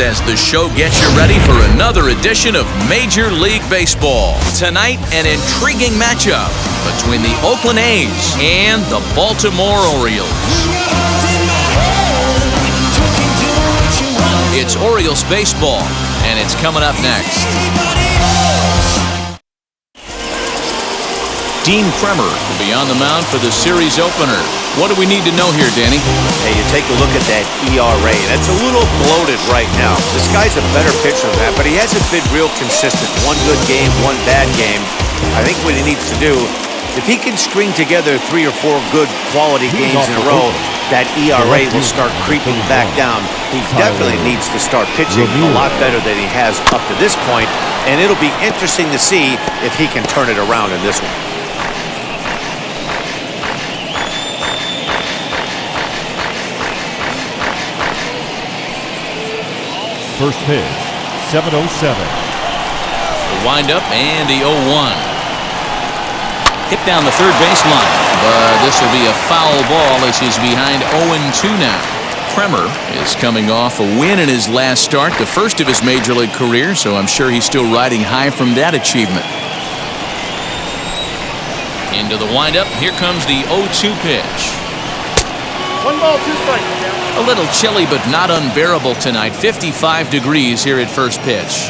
as the show gets you ready for another edition of Major League Baseball. Tonight, an intriguing matchup between the Oakland A's and the Baltimore Orioles. It's Orioles baseball, and it's coming up next. Dean Kremer will be on the mound for the series opener. What do we need to know here, Danny? Hey, you take a look at that ERA. That's a little bloated right now. This guy's a better pitcher than that, but he hasn't been real consistent. One good game, one bad game. I think what he needs to do, if he can string together 3 or 4 good quality games in a row, that ERA will start creeping back down. He definitely needs to start pitching a lot better than he has up to this point, and it'll be interesting to see if he can turn it around in this one. First pitch, 7:07. The windup and the 0-1. Hit down the third baseline, but this will be a foul ball as he's behind 0-2 now. Kremer is coming off a win in his last start, the first of his Major League career, so I'm sure he's still riding high from that achievement. Into the windup, here comes the 0-2 pitch. 1 ball, 2 strikes. A little chilly, but not unbearable tonight. 55 degrees here at first pitch.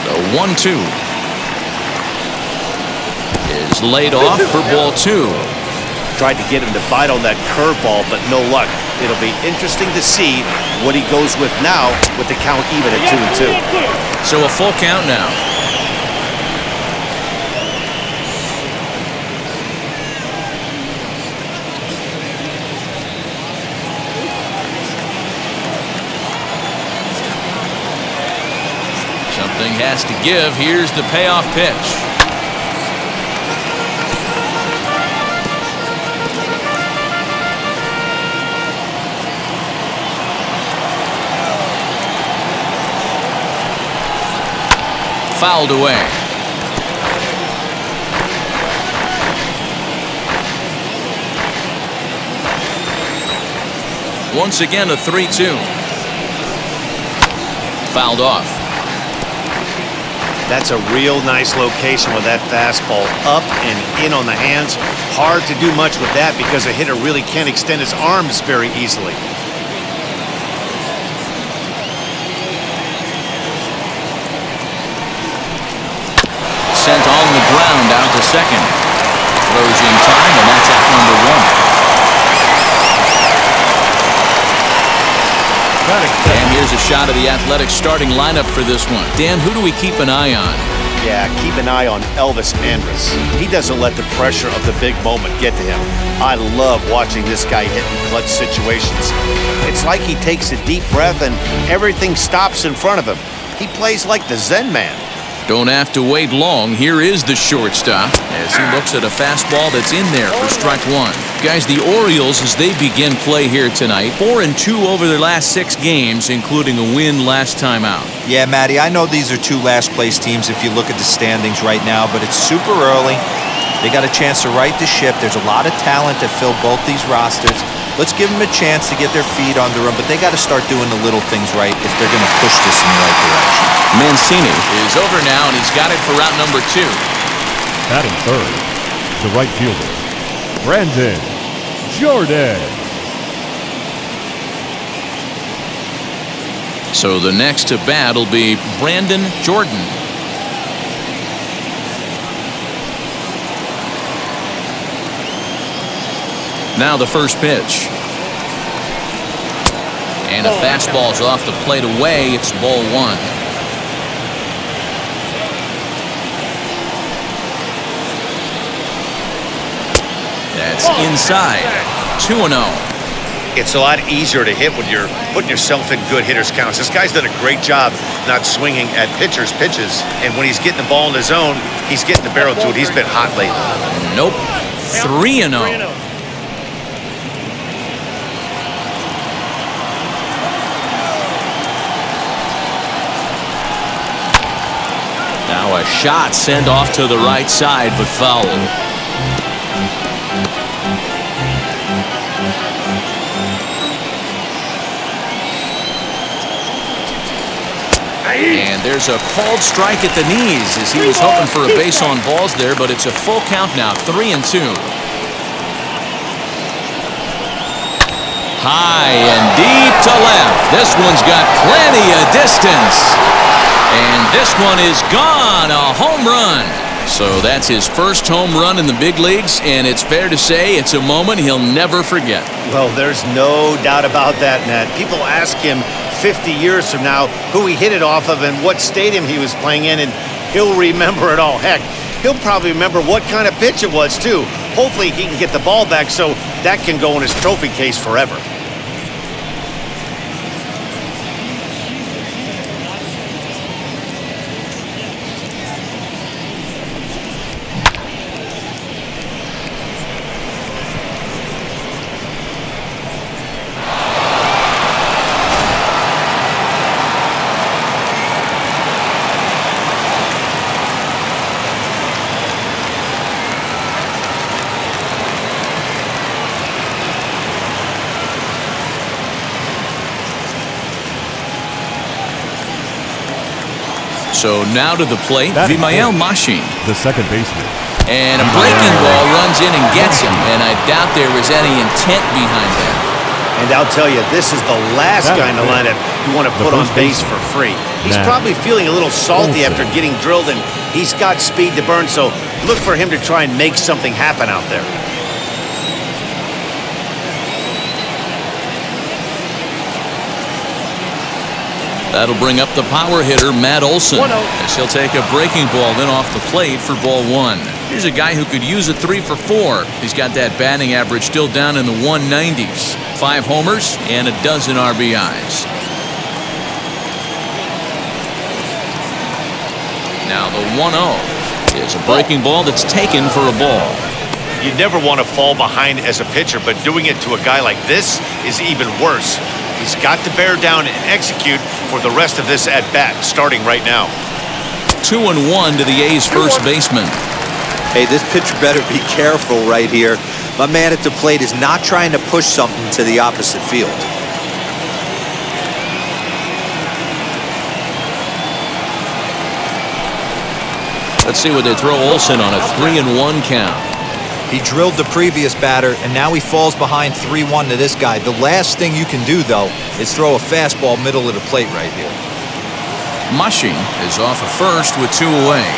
The 1-2 is laid off for ball 2. Tried to get him to bite on that curveball, but no luck. It'll be interesting to see what he goes with now with the count even at 2-2. So a full count now. Something has to give. Here's the payoff pitch. Fouled away. Once again, a 3-2. Fouled off. That's a real nice location with that fastball up and in on the hands. Hard to do much with that because a hitter really can't extend his arms very easily. Sent on the ground out to second. Throws in time, and that's out number 1. And here's a shot of the Athletics starting lineup for this one. Dan, who do we keep an eye on? Yeah, keep an eye on Elvis Andrus. He doesn't let the pressure of the big moment get to him. I love watching this guy hit in clutch situations. It's like he takes a deep breath and everything stops in front of him. He plays like the Zen man. Don't have to wait long. Here is the shortstop as he looks at a fastball that's in there for strike 1. Guys, the Orioles, as they begin play here tonight, 4-2 over their last 6 games, including a win last time out. Yeah, Matty, I know these are 2 last-place teams if you look at the standings right now, but it's super early. They got a chance to right the ship. There's a lot of talent that fill both these rosters. Let's give them a chance to get their feet under them, but they got to start doing the little things right if they're going to push this in the right direction. Mancini is over now, and he's got it for route number 2. Batting third, the right fielder, Brandon Jordan. So the next to bat will be Brandon Jordan. Now the first pitch. And a fastball's off the plate away. It's ball 1. That's inside. 2-0. It's a lot easier to hit when you're putting yourself in good hitters' counts. This guy's done a great job not swinging at pitchers' pitches. And when he's getting the ball in his zone, he's getting the barrel to it. He's been hot lately. Nope. 3-0. Now a shot sent off to the right side, but foul. there's a called strike at the knees as he was hoping for a base on balls there, but it's a full count now, 3-2. High and deep to left. This one's got plenty of distance. And this one is gone, a home run. So that's his first home run in the big leagues, and it's fair to say it's a moment he'll never forget. Well, there's no doubt about that, Matt. People ask him 50 years from now who he hit it off of and what stadium he was playing in, and he'll remember it all. Heck, he'll probably remember what kind of pitch it was, too. Hopefully he can get the ball back so that can go in his trophy case forever. So now to the plate, Vimael Machín. The second baseman. And a breaking ball runs in and gets him, and I doubt there was any intent behind that. And I'll tell you, this is the last guy in the lineup you want to put on base for free. He's probably feeling a little salty after getting drilled, and he's got speed to burn, so look for him to try and make something happen out there. That'll bring up the power hitter, Matt Olson, as he'll take a breaking ball then off the plate for ball one. Here's a guy who could use a 3 for 4. He's got that batting average still down in the 190s. 5 homers and a dozen RBIs. Now the 1-0 is a breaking ball that's taken for a ball. You never want to fall behind as a pitcher, but doing it to a guy like this is even worse. He's got to bear down and execute for the rest of this at-bat, starting right now. 2-1 to the A's first baseman. Hey, this pitcher better be careful right here. My man at the plate is not trying to push something to the opposite field. Let's see what they throw Olson on a 3-1 count. He drilled the previous batter, and now he falls behind 3-1 to this guy. The last thing you can do, though, is throw a fastball middle of the plate right here. Machín is off of first with 2 away.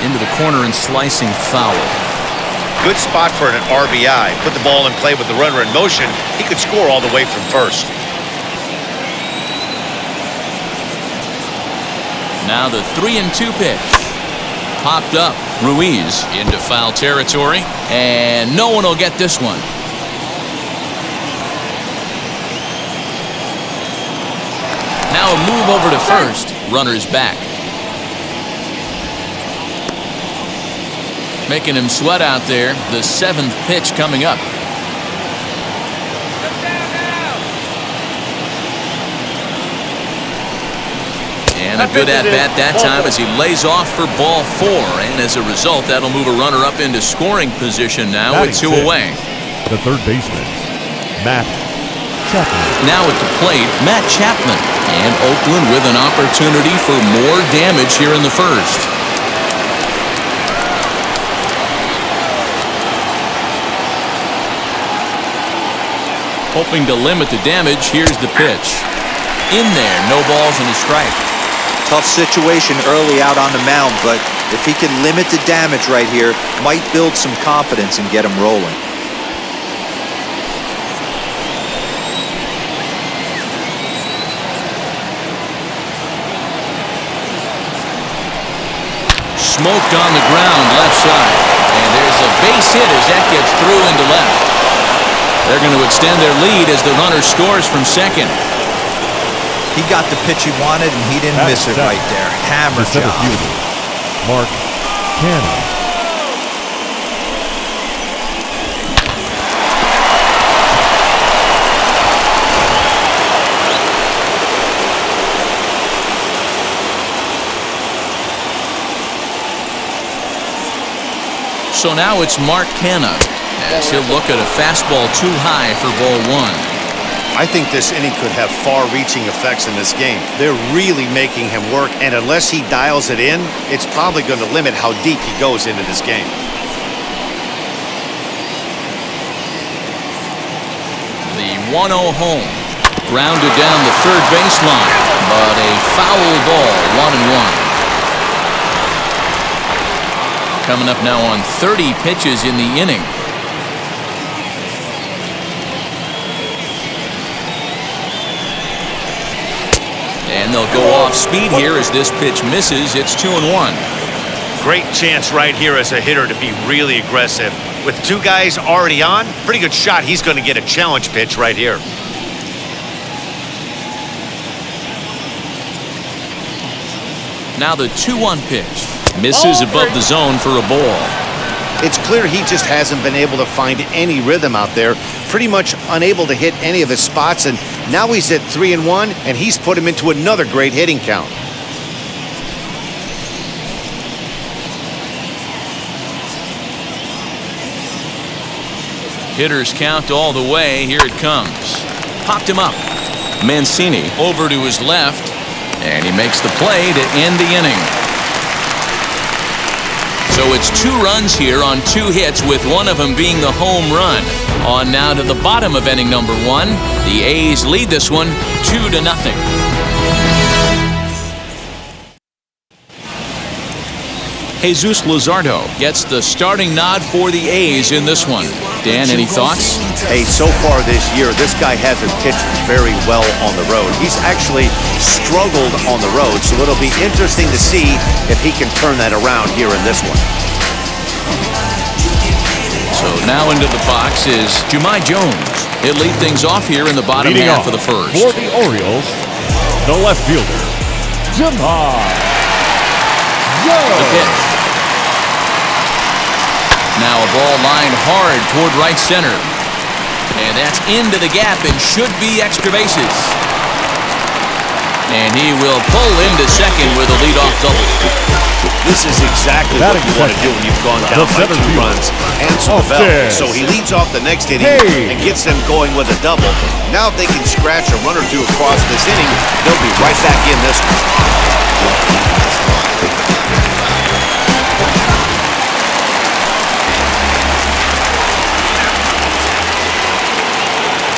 Into the corner and slicing foul. Good spot for an RBI. Put the ball in play with the runner in motion. He could score all the way from first. Now the 3-2 pitch. Popped up. Ruiz into foul territory. And no one will get this one. Now a move over to first. Runner's back. Making him sweat out there. The 7th pitch coming up. And a good at-bat that time as he lays off for ball 4. And as a result, that'll move a runner up into scoring position now with 2 away. The third baseman, Matt Chapman. Now at the plate, Matt Chapman. And Oakland with an opportunity for more damage here in the first. Hoping to limit the damage, here's the pitch. In there, no balls and a strike. Tough situation early out on the mound, but if he can limit the damage right here, might build some confidence and get him rolling. Smoked on the ground, left side. And there's a base hit as that gets through into left. They're going to extend their lead as the runner scores from second. He got the pitch he wanted, and he didn't miss it right there. Hammer The center job. fielder, Mark Cannon. So now it's Mark Cannon as he'll look at a fastball too high for ball one. I think this inning could have far-reaching effects in this game. They're really making him work, and unless he dials it in, it's probably going to limit how deep he goes into this game. The 1-0 home. Grounded down the third baseline, but a foul ball, 1-1. Coming up now on 30 pitches in the inning. And they'll go off speed here as this pitch misses. It's 2-1. Great chance right here as a hitter to be really aggressive. With two guys already on, pretty good shot. He's going to get a challenge pitch right here. Now the 2-1 pitch. Misses above the zone for a ball. It's clear he just hasn't been able to find any rhythm out there. Pretty much unable to hit any of his spots, and now he's at 3-1, and he's put him into another great hitting count. Hitters count all the way. Here it comes. Popped him up. Mancini over to his left, and he makes the play to end the inning. So it's 2 runs here on 2 hits, with one of them being the home run. On now to the bottom of inning number 1. The A's lead this one 2-0. Jesus Luzardo gets the starting nod for the A's in this one. Dan, any thoughts? Hey, so far this year, this guy hasn't pitched very well on the road. He's actually struggled on the road, so it'll be interesting to see if he can turn that around here in this one. So now into the box is Jumai Jones. He'll lead things off here in the bottom Leading half off of the first. for the Orioles, the left fielder, Jumai Jones. The pitch. Now a ball lined hard toward right center. And that's into the gap and should be extra bases. And he will pull into second with a leadoff double. This is exactly what you want to do when you've gone down by 2 runs. Answer the bell. So he leads off the next inning and gets them going with a double. Now if they can scratch a run or two across this inning, they'll be right back in this one.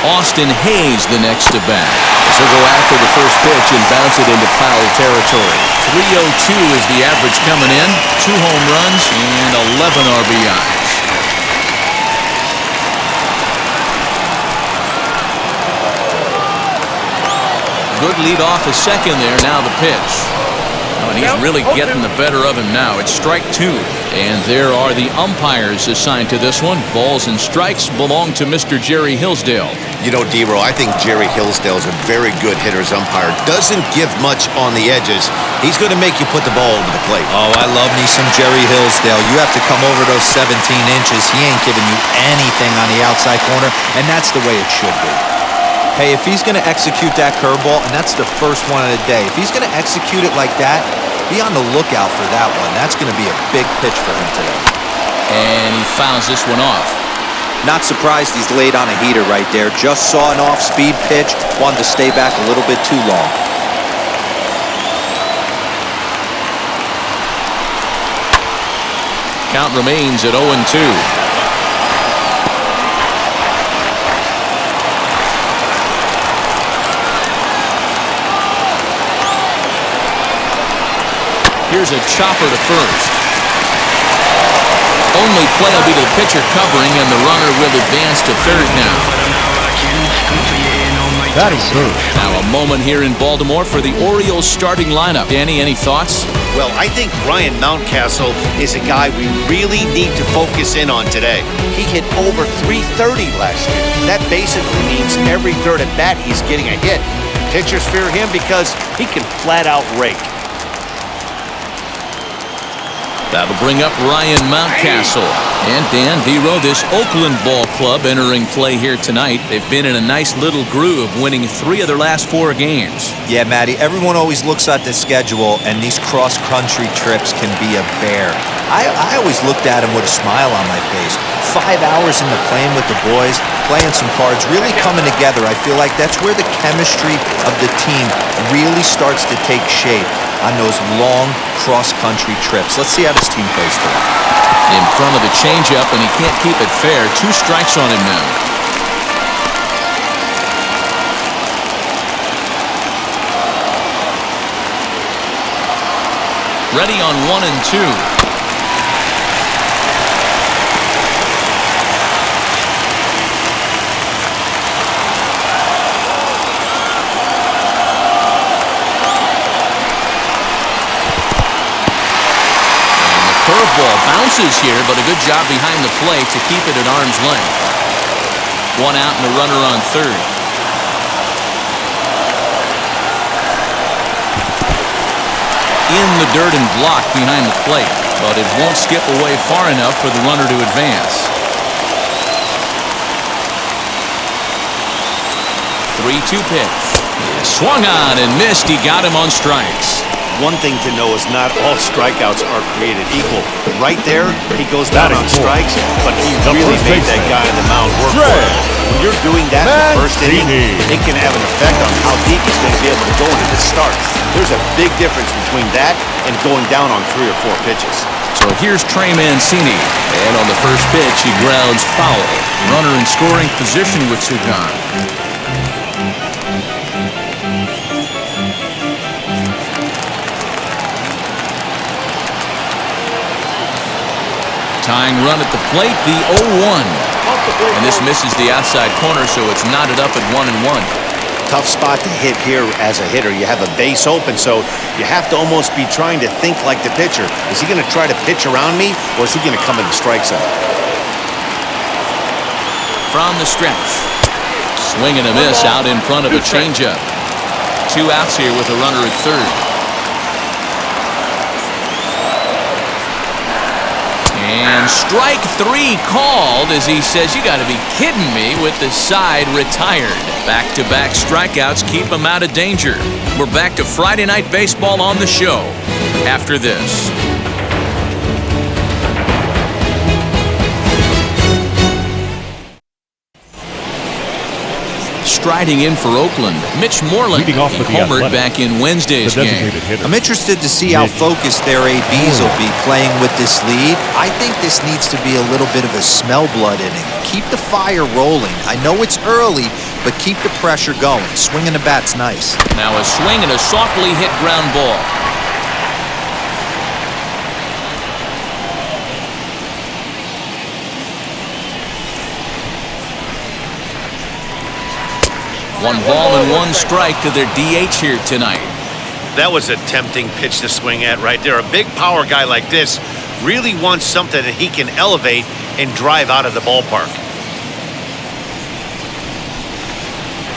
Austin Hayes the next to bat. So go after the first pitch and bounce it into foul territory. 302 is the average coming in. 2 home runs and 11 RBIs. Good lead off a second there. Now the pitch. Oh, and he's really getting the better of him now. It's strike 2. And there are the umpires assigned to this one. Balls and strikes belong to Mr. Jerry Hillsdale. You know, D-Row, I think Jerry Hillsdale is a very good hitter's umpire. Doesn't give much on the edges. He's going to make you put the ball over the plate. Oh, I love me some Jerry Hillsdale. You have to come over those 17 inches. He ain't giving you anything on the outside corner, and that's the way it should be. Hey, if he's going to execute that curveball, and that's the first one of the day, if he's going to execute it like that, be on the lookout for that one. That's going to be a big pitch for him today. And he fouls this one off. Not surprised he's laid on a heater right there. Just saw an off-speed pitch. Wanted to stay back a little bit too long. Count remains at 0-2. Here's a chopper to first. Only play will be to the pitcher covering, and the runner will advance to third now. That is third. Now a moment here in Baltimore for the Orioles starting lineup. Danny, any thoughts? Well, I think Ryan Mountcastle is a guy we really need to focus in on today. He hit over .330 last year. That basically means every third at bat he's getting a hit. Pitchers fear him because he can flat out rake. That'll bring up Ryan Mountcastle. And Dan Vero, this Oakland ball club entering play here tonight. They've been in a nice little groove, winning 3 of their last 4 games. Yeah, Matty, everyone always looks at the schedule, and these cross-country trips can be a bear. I always looked at him with a smile on my face. 5 hours into playing with the boys, playing some cards, really coming together. I feel like that's where the chemistry of the team really starts to take shape on those long cross-country trips. Let's see how this team plays today. In front of the changeup, and he can't keep it fair. 2 strikes on him now. Ready on 1 and 2. Curveball bounces here, but a good job behind the plate to keep it at arm's length. 1 out and a runner on third. In the dirt and blocked behind the plate, but it won't skip away far enough for the runner to advance. 3-2 pitch. Swung on and missed. He got him on strikes. One thing to know is not all strikeouts are created equal. Right there, he goes down on strikes, but he really made that guy on the mound work for it. When you're doing that in the first inning, it can have an effect on how deep he's going to be able to go into the start. There's a big difference between that and going down on 3 or 4 pitches. So here's Trey Mancini, and on the first pitch, he grounds foul. Runner in scoring position with 2 gone. Tying run at the plate, the 0-1. And this misses the outside corner, so it's knotted up at 1-1. Tough spot to hit here as a hitter. You have a base open, so you have to almost be trying to think like the pitcher. Is he going to try to pitch around me, or is he going to come in the strike zone? From the stretch. Swing and a miss out in front of a changeup. 2 outs here with a runner at third. And strike 3 called as he says, "You got to be kidding me," with the side retired. Back-to-back strikeouts keep him out of danger. We're back to Friday Night Baseball on the show after this. Striding in for Oakland, Mitch Moreland. He homered back in Wednesday's game. I'm interested to see how focused their ABs will be playing with this lead. I think this needs to be a little bit of a smell blood inning. Keep the fire rolling. I know it's early, but keep the pressure going. Swinging the bat's nice. Now a swing and a softly hit ground ball. One ball and 1 strike to their DH here tonight. That was a tempting pitch to swing at right there. A big power guy like this really wants something that he can elevate and drive out of the ballpark.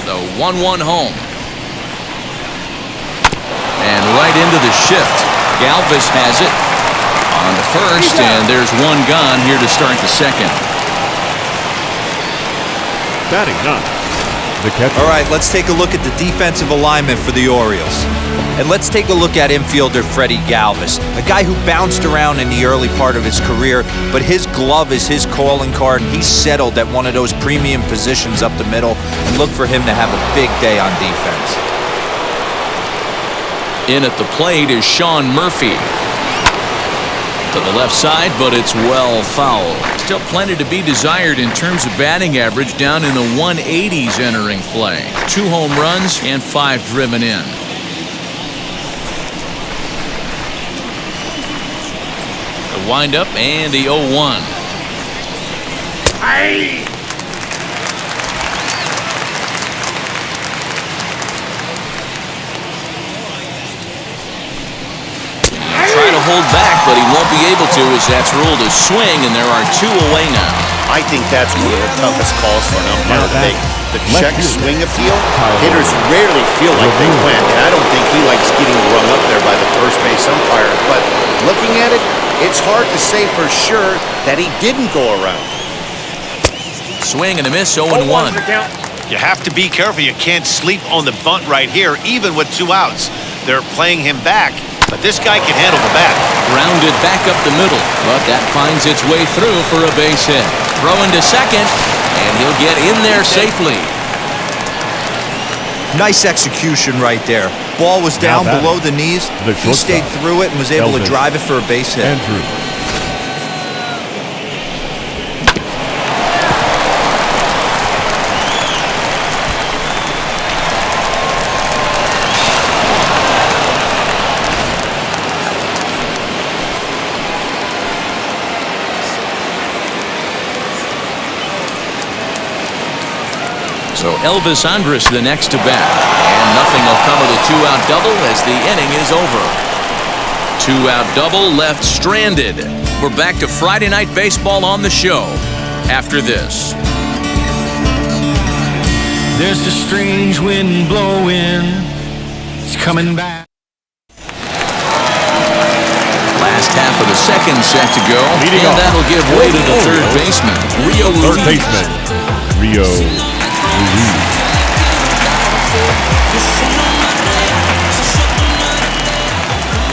The 1-1 home. And right into the shift. Galvis has it on the first, and there's 1 gone here to start the second. Batting 9. All right, let's take a look at the defensive alignment for the Orioles. And let's take a look at infielder Freddie Galvis, a guy who bounced around in the early part of his career, but his glove is his calling card, and he's settled at one of those premium positions up the middle, and look for him to have a big day on defense. In at the plate is Sean Murphy. To the left side, but it's well fouled. Still plenty to be desired in terms of batting average, down in the 180s entering play. 2 home runs and 5 driven in. The windup and the 0-1. Aye. Try to hold back, but he won't be able to, as that's ruled a swing, and there are 2 away now. I think that's one of the toughest calls for an umpire to make. The check swing appeal, hitters rarely feel like they win, and I don't think he likes getting rung up there by the first base umpire. But looking at it, it's hard to say for sure that he didn't go around. Swing and a miss, 0-1. You have to be careful. You can't sleep on the bunt right here, even with 2 outs. They're playing him back. but this guy can handle the bat. Grounded back up the middle, but that finds its way through for a base hit. Throwing to second, and he'll get in there safely. Nice execution right there. Ball was down below the knees. He stayed through it and was able to drive it for a base hit. So Elvis Andrus the next to bat. And nothing will come of the two-out double as the inning is over. Two-out double left stranded. We're back to Friday Night Baseball on the show after this. There's a strange wind blowing. It's coming back. Last half of the second set to go. Leading and off, that'll give way to the third baseman, Rio Third Ruiz. baseman, Rio Ruiz.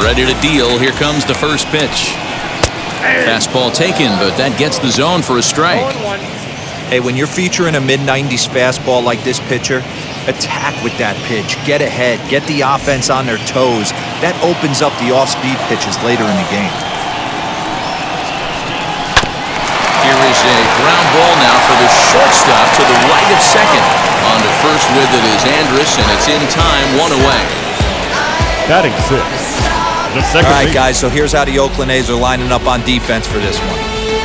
Ready to deal. Here comes the first pitch. Fastball taken, but that gets the zone for a strike. Hey, when you're featuring a mid-90s fastball like this pitcher, attack with that pitch. Get ahead. Get the offense on their toes. That opens up the off-speed pitches later in the game. Here is a ground ball now for the shortstop to the right of second. On to first with it is Andrus, and it's in time, one away. Batting sixth. All right, guys, so here's how the Oakland A's are lining up on defense for this one.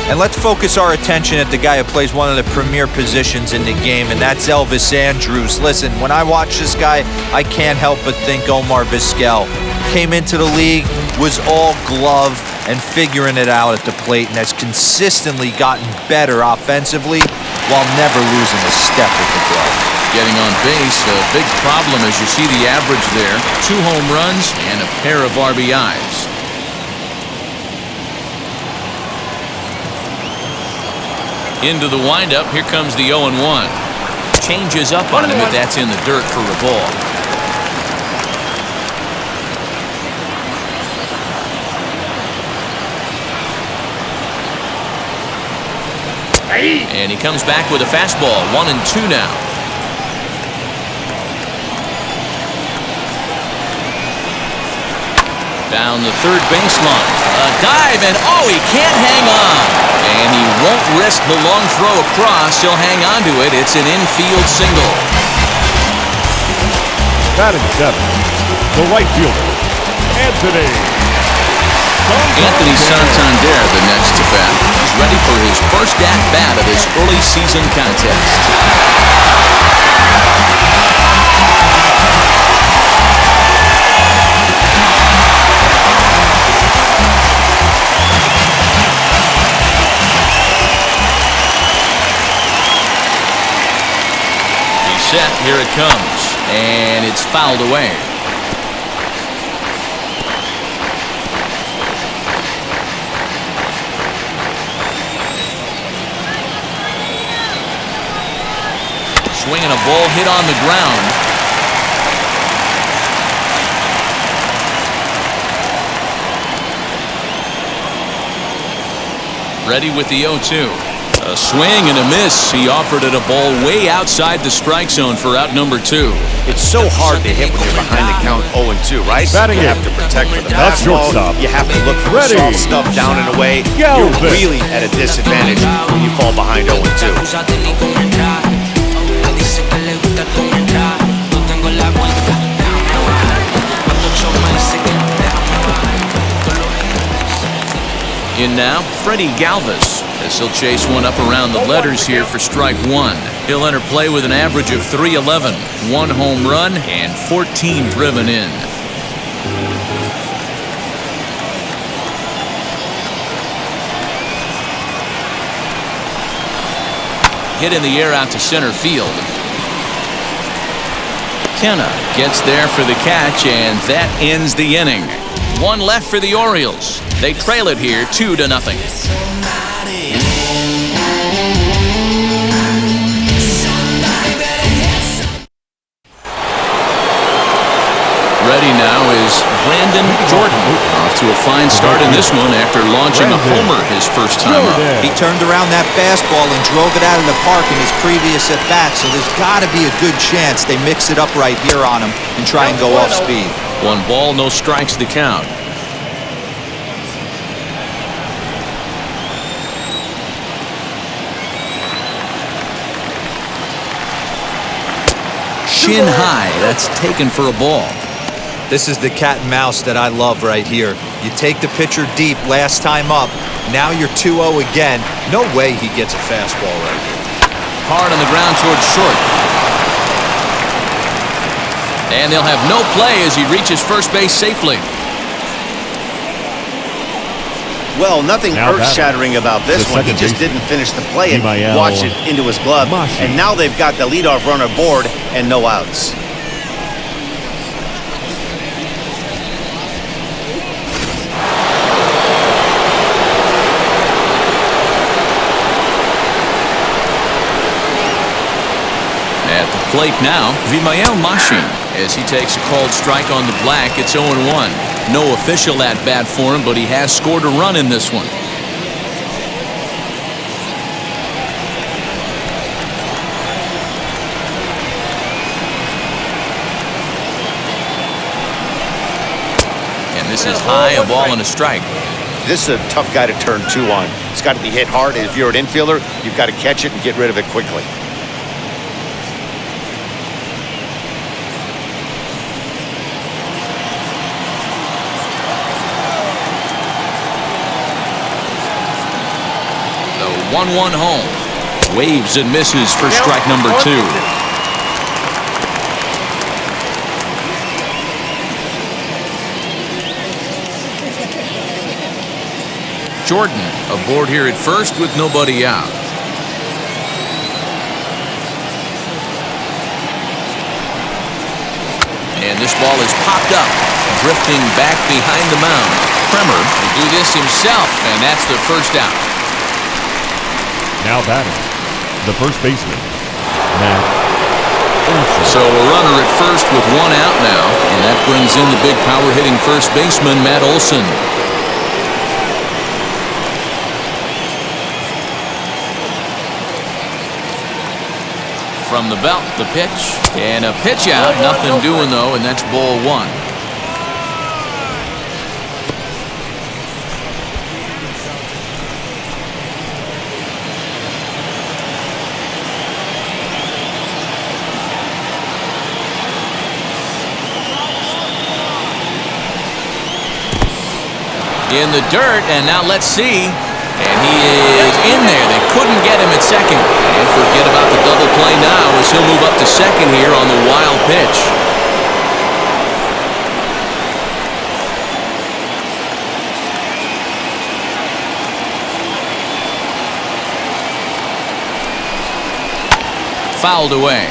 And let's focus our attention at the guy who plays one of the premier positions in the game, and that's Elvis Andrus. Listen, when I watch this guy, I can't help but think Omar Vizquel. Came into the league, was all glove and figuring it out at the plate, and has consistently gotten better offensively while never losing a step with the glove. Getting on base, a big problem as you see the average there. 2 home runs and a pair of RBIs. Into the windup, here comes the 0-1. Changes up on him, but that's in the dirt for a ball. And he comes back with a fastball, 1-2 now. Down the third baseline. A dive, and oh, he can't hang on. And he won't risk the long throw across. He'll hang on to it. It's an infield single. Batting seventh, the right fielder, Anthony Santander the next to bat. He's ready for his first at-bat of this early season contest. Set, here it comes, and it's fouled away. Swinging a ball hit on the ground. Ready with the 0-2. A swing and a miss. He offered it a ball way outside the strike zone for out number 2. It's so hard to hit when you're behind the count 0-2, right? Batting You have to protect for the That's fastball. shortstop. You have to look for the soft stuff down and away. You're really at a disadvantage when you fall behind 0-2. In now, Freddie Galvis, as he'll chase one up around the letters here for strike 1. He'll enter play with an average of .311, 1 home run, and 14 driven in. Hit in the air out to center field. Kenna gets there for the catch, and that ends the inning. 1 left for the Orioles. They trail it here 2-0. Ready now is Brandon Brandon Jordan off to a fine start in this one after launching a homer his first time up. He turned around that fastball and drove it out of the park in his previous at-bat, so there's got to be a good chance they mix it up right here on him and try and go off speed. 1 ball, no strikes to count. Shin high, that's taken for a ball. This is the cat and mouse that I love right here. You take the pitcher deep last time up. Now you're 2-0 again. No way he gets a fastball right here. Hard on the ground towards short. And they'll have no play as he reaches first base safely. Well, nothing Now earth-shattering about this the one. He second just baseman, didn't finish the play and Miel watched it into his glove. Mashi. And now they've got the leadoff runner aboard and no outs. At the plate now, Vimael Mashi as he takes a called strike on the black. It's 0-1. No official at-bat for him, but he has scored a run in this one. And this is high, a ball and a strike. This is a tough guy to turn 2 on. It's got to be hit hard. If you're an infielder, you've got to catch it and get rid of it quickly. The 1-1 home. Waves and misses for strike number 2. Jordan aboard here at first with nobody out. And this ball is popped up, drifting back behind the mound. Kremer will do this himself, and that's the first out. Now batting, the first baseman, Matt Olson. So a runner at first with 1 out now, and that brings in the big power-hitting first baseman, Matt Olson. From the belt, the pitch, and a pitch out. Nothing doing, though, and that's ball 1. In the dirt, and now let's see. And he is in there. They couldn't get him at second. And forget about the double play now as he'll move up to second here on the wild pitch. Fouled away.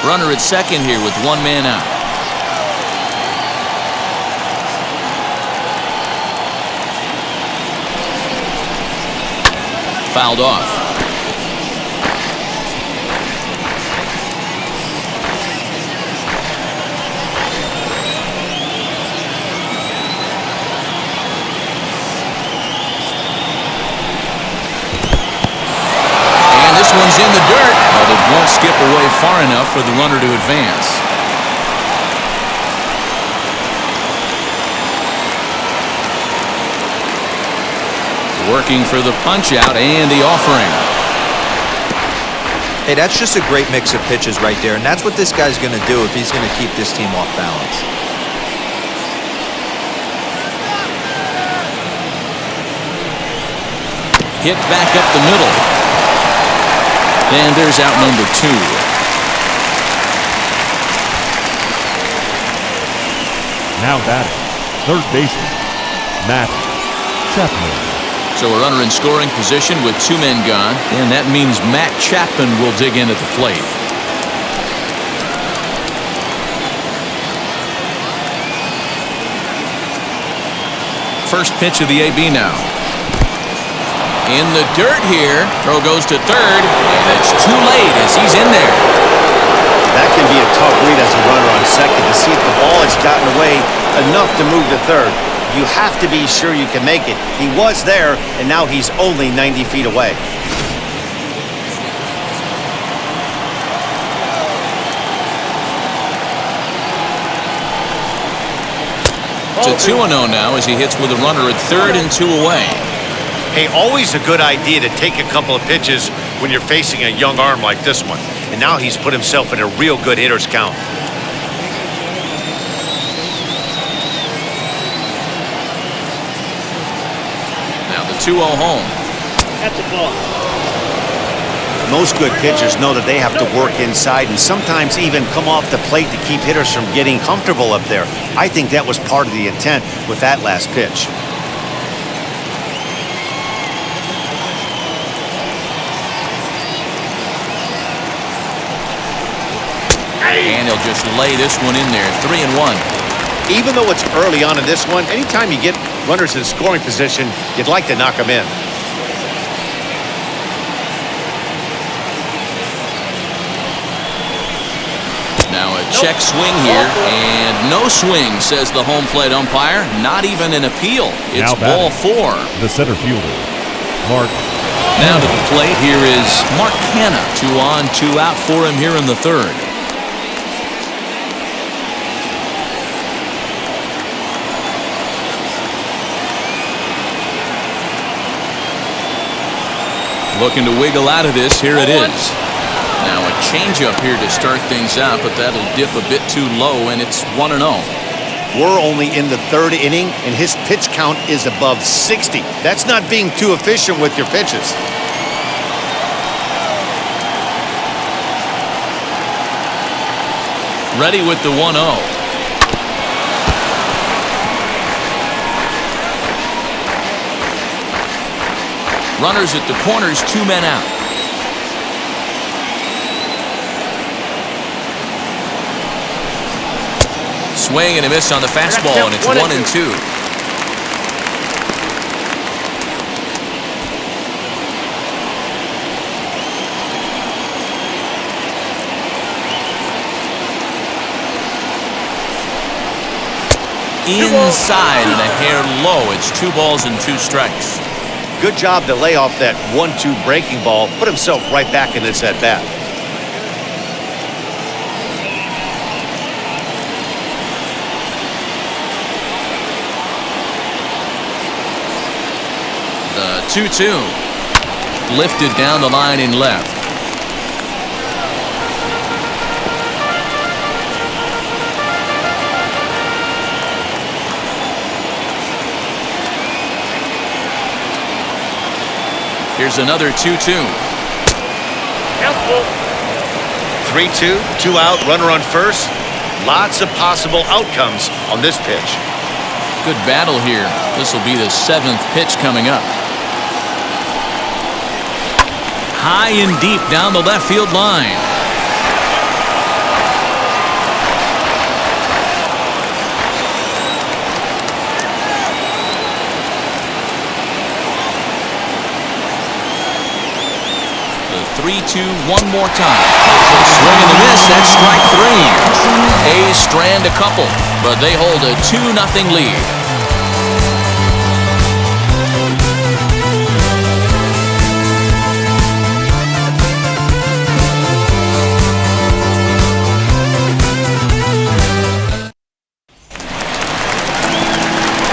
Runner at second here with 1 man out. Fouled off. And this one's in the dirt, but it won't skip away far enough for the runner to advance. Working for the punch-out and the offering. Hey, that's just a great mix of pitches right there, and that's what this guy's going to do if he's going to keep this team off balance. Hit back up the middle. And there's out number 2. Now batting, third baseman, Matt Chapman. So a runner in scoring position with 2 men gone, and that means Matt Chapman will dig in at the plate. First pitch of the AB now. In the dirt here. Throw goes to third, and it's too late as he's in there. That can be a tough read as a runner on second to see if the ball has gotten away enough to move to third. You have to be sure you can make it. He was there, and now he's only 90 feet away. It's a 2-0 now as he hits with a runner at third and 2 away. Hey, always a good idea to take a couple of pitches when you're facing a young arm like this one. And now he's put himself in a real good hitter's count. Now the 2-0 home. At the ball. Most good pitchers know that they have to work inside and sometimes even come off the plate to keep hitters from getting comfortable up there. I think that was part of the intent with that last pitch. And he'll just lay this one in there. 3-1. Even though it's early on in this one, anytime you get runners in scoring position, you'd like to knock them in. Now a check swing here, and no swing, says the home plate umpire. Not even an appeal. It's ball 4. The center fielder, Mark. Now to the plate, here is Mark Hanna. 2 on, 2 out for him here in the third. Looking to wiggle out of this. Here it is. Now a changeup here to start things out, but that'll dip a bit too low, and it's 1-0. We're only in the third inning, and his pitch count is above 60. That's not being too efficient with your pitches. Ready with the 1-0. Runners at the corners, 2 men out. Swing and a miss on the fastball, and it's 1-2. Inside and a hair low. It's 2 balls and 2 strikes. Good job to lay off that 1-2 breaking ball, put himself right back in this at-bat. The 2-2. Lifted down the line in left. Here's another 2-2. 3-2, 2 out, runner on first. Lots of possible outcomes on this pitch. Good battle here. This will be the 7th pitch coming up. High and deep down the left field line. The 3-2 one more time. Swing and a miss. That's strike 3. A's strand a couple, but they hold a 2-0 lead.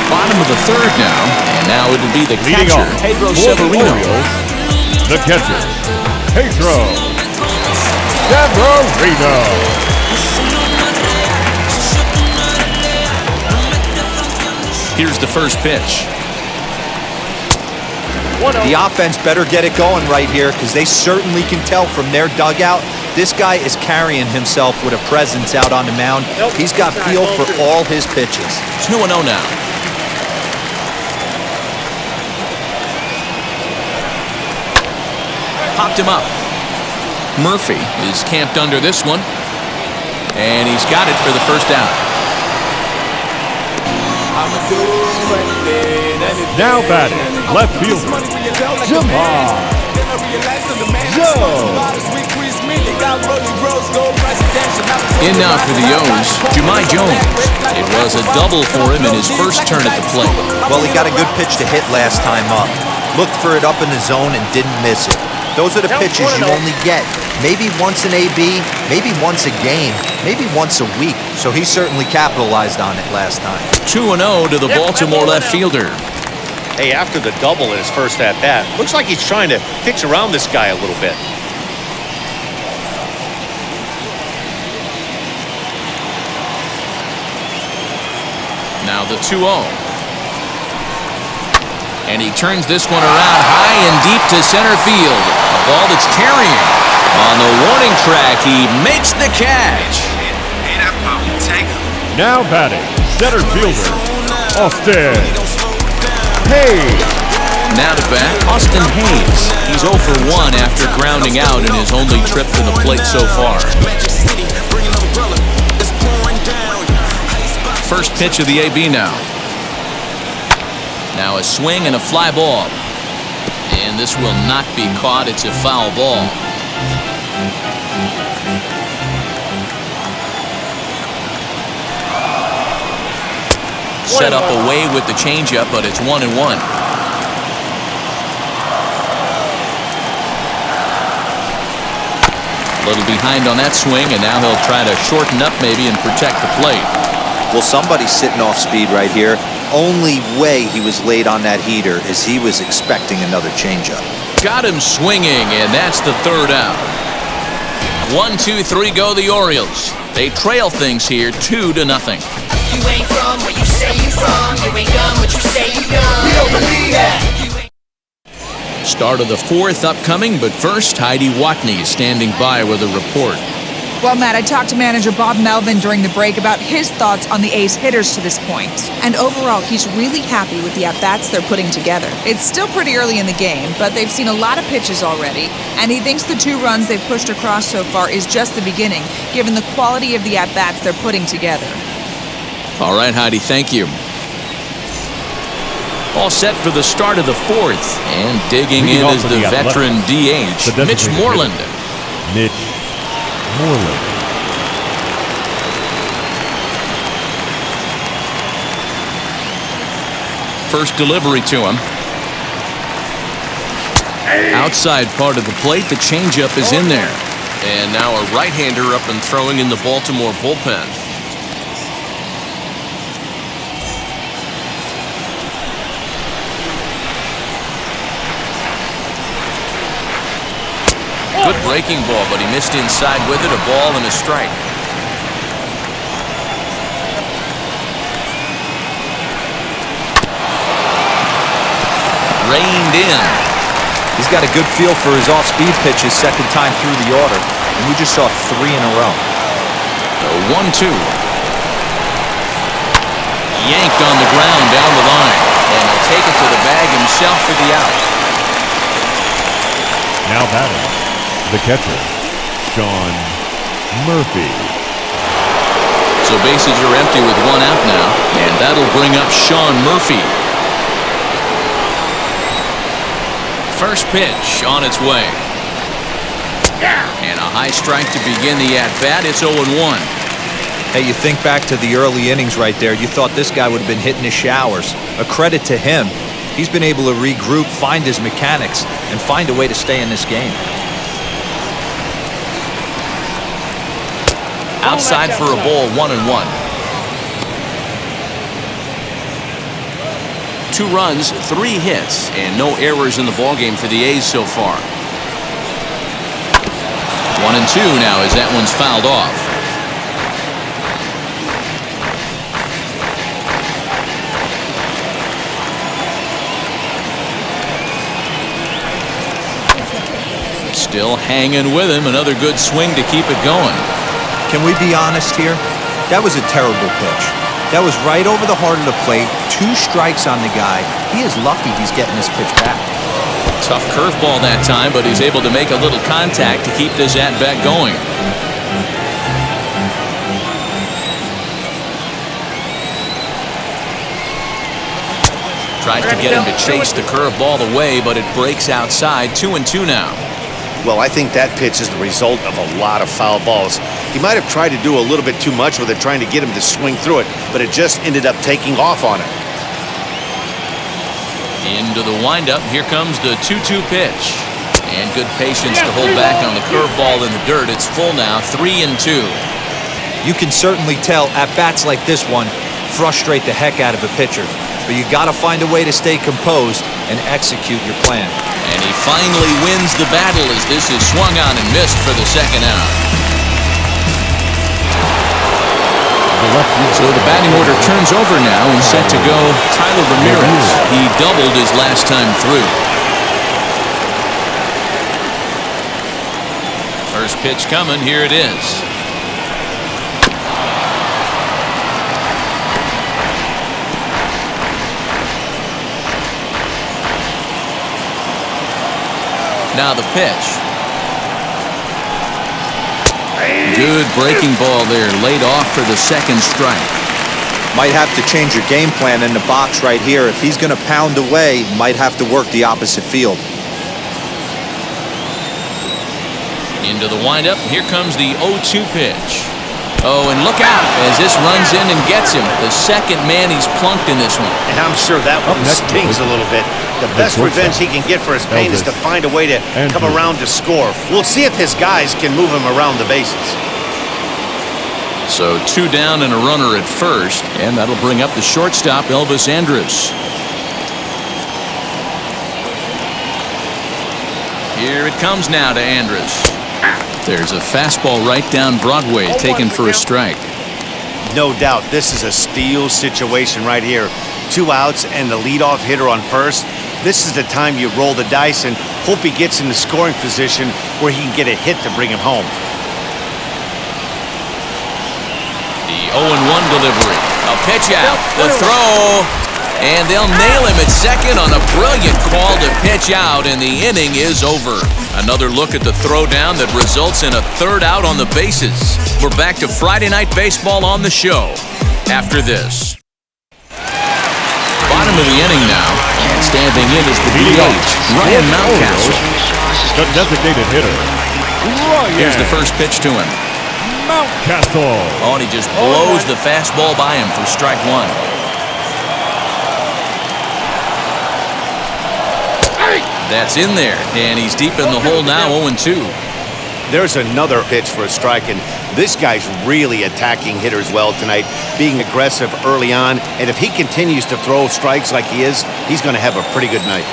Bottom of the third now, and now it'll be the Leading catcher, off Pedro for the Severino. Orioles, the catcher, Pedro Severino. Here's the first pitch. The offense better get it going right here because they certainly can tell from their dugout this guy is carrying himself with a presence out on the mound. He's got feel for all his pitches. 2-0 now. Popped him up. Murphy is camped under this one, and he's got it for the first out. Now batting, left fielder, Jamal Joe. In now for the O's, Jahmai Jones. It was a double for him in his first turn at the plate. Well, he got a good pitch to hit last time up. Looked for it up in the zone and didn't miss it. Those are the pitches you only get. Maybe once an AB, maybe once a game, maybe once a week. So he certainly capitalized on it last time. 2-0 to the Baltimore left fielder. Hey, after the double in his first at-bat, looks like he's trying to pitch around this guy a little bit. Now the 2-0. And he turns this one around high and deep to center field. A ball that's carrying. On the warning track, he makes the catch. Now batting, center fielder, Austin Hayes. Now to bat, Austin Hayes. He's 0 for 1 after grounding out in his only trip to the plate so far. First pitch of the AB now. Now a swing and a fly ball. And this will not be caught. It's a foul ball. Set up away with the changeup, but it's 1-1. A little behind on that swing, and now he'll try to shorten up maybe and protect the plate. Well, somebody's sitting off speed right here. Only way he was late on that heater is he was expecting another changeup. Got him swinging, and that's the third out. 1, 2, 3 go the Orioles. They trail things here 2-0. You ain't from where you say you from. You ain't done what you say you done. We don't believe that. Start of the fourth upcoming, but first, Heidi Watney is standing by with a report. Well, Matt, I talked to manager Bob Melvin during the break about his thoughts on the A's hitters to this point. And overall, he's really happy with the at-bats they're putting together. It's still pretty early in the game, but they've seen a lot of pitches already, and he thinks the 2 runs they've pushed across so far is just the beginning, given the quality of the at-bats they're putting together. All right, Heidi, thank you. All set for the start of the fourth, and digging in is the veteran DH, Mitch Moreland. Mitch Moreland. First delivery to him. Outside part of the plate, the changeup is in there. And now a right-hander up and throwing in the Baltimore bullpen. Good breaking ball, but he missed inside with it. A ball and a strike. Reined in. He's got a good feel for his off-speed pitches second time through the order, and we just saw 3 in a row. The 1-2. Yanked on the ground down the line, and he'll take it to the bag himself for the out. Now batting, the catcher, Sean Murphy. So bases are empty with 1 out now, and that'll bring up Sean Murphy. First pitch on its way. And a high strike to begin the at-bat. It's 0-1. Hey, you think back to the early innings right there. You thought this guy would have been hitting his showers. A credit to him. He's been able to regroup, find his mechanics, and find a way to stay in this game. Outside for a ball, 1-1. 2 runs, 3 hits, and no errors in the ballgame for the A's so far. 1-2 now as that one's fouled off. Still hanging with him. Another good swing to keep it going. Can we be honest here? That was a terrible pitch. That was right over the heart of the plate. 2 strikes on the guy. He is lucky he's getting this pitch back. Tough curveball that time, but he's able to make a little contact to keep this at-bat going. Tries to get him to chase the curveball away, but it breaks outside. 2-2 now. Well, I think that pitch is the result of a lot of foul balls. He might have tried to do a little bit too much with it, trying to get him to swing through it, but it just ended up taking off on him. Into the windup, here comes the 2-2 pitch. And good patience to hold back on the curveball in the dirt. It's full now, 3-2. You can certainly tell at-bats like this one frustrate the heck out of a pitcher. But you got to find a way to stay composed and execute your plan. And he finally wins the battle as this is swung on and missed for the second out. So the batting order turns over now and set to go Tyler Ramirez. He doubled his last time through. First pitch coming, here it is. Now the pitch. Good breaking ball there, laid off for the second strike. Might have to change your game plan in the box right here. If he's going to pound away, might have to work the opposite field. Into the windup, here comes the 0-2 pitch. Oh, and look out as this runs in and gets him. The second man he's plunked in this one. And I'm sure that one stings a little bit. The best revenge he can get for his pain is to find a way to come around to score. We'll see if his guys can move him around the bases. So 2 down and a runner at first, and that'll bring up the shortstop, Elvis Andrus. Here it comes now to Andrus. There's a fastball right down Broadway, taken for a strike. No doubt, this is a steal situation right here. 2 outs and the leadoff hitter on first. This is the time you roll the dice and hope he gets in the scoring position where he can get a hit to bring him home. The 0-1 delivery. A pitch out. The throw. And they'll nail him at second on a brilliant call to pitch out, and the inning is over. Another look at the throwdown that results in a 3rd out on the bases. We're back to Friday Night Baseball on the show after this. Bottom of the inning now, and standing in is the DH, Ryan Mountcastle. The designated hitter, Here's the first pitch to him. Mountcastle. Oh, and he just blows the fastball by him for strike 1. That's in there, and he's deep in the hole now, 0-2. There's another pitch for a strike, and this guy's really attacking hitters well tonight, being aggressive early on, and if he continues to throw strikes like he is, he's going to have a pretty good night.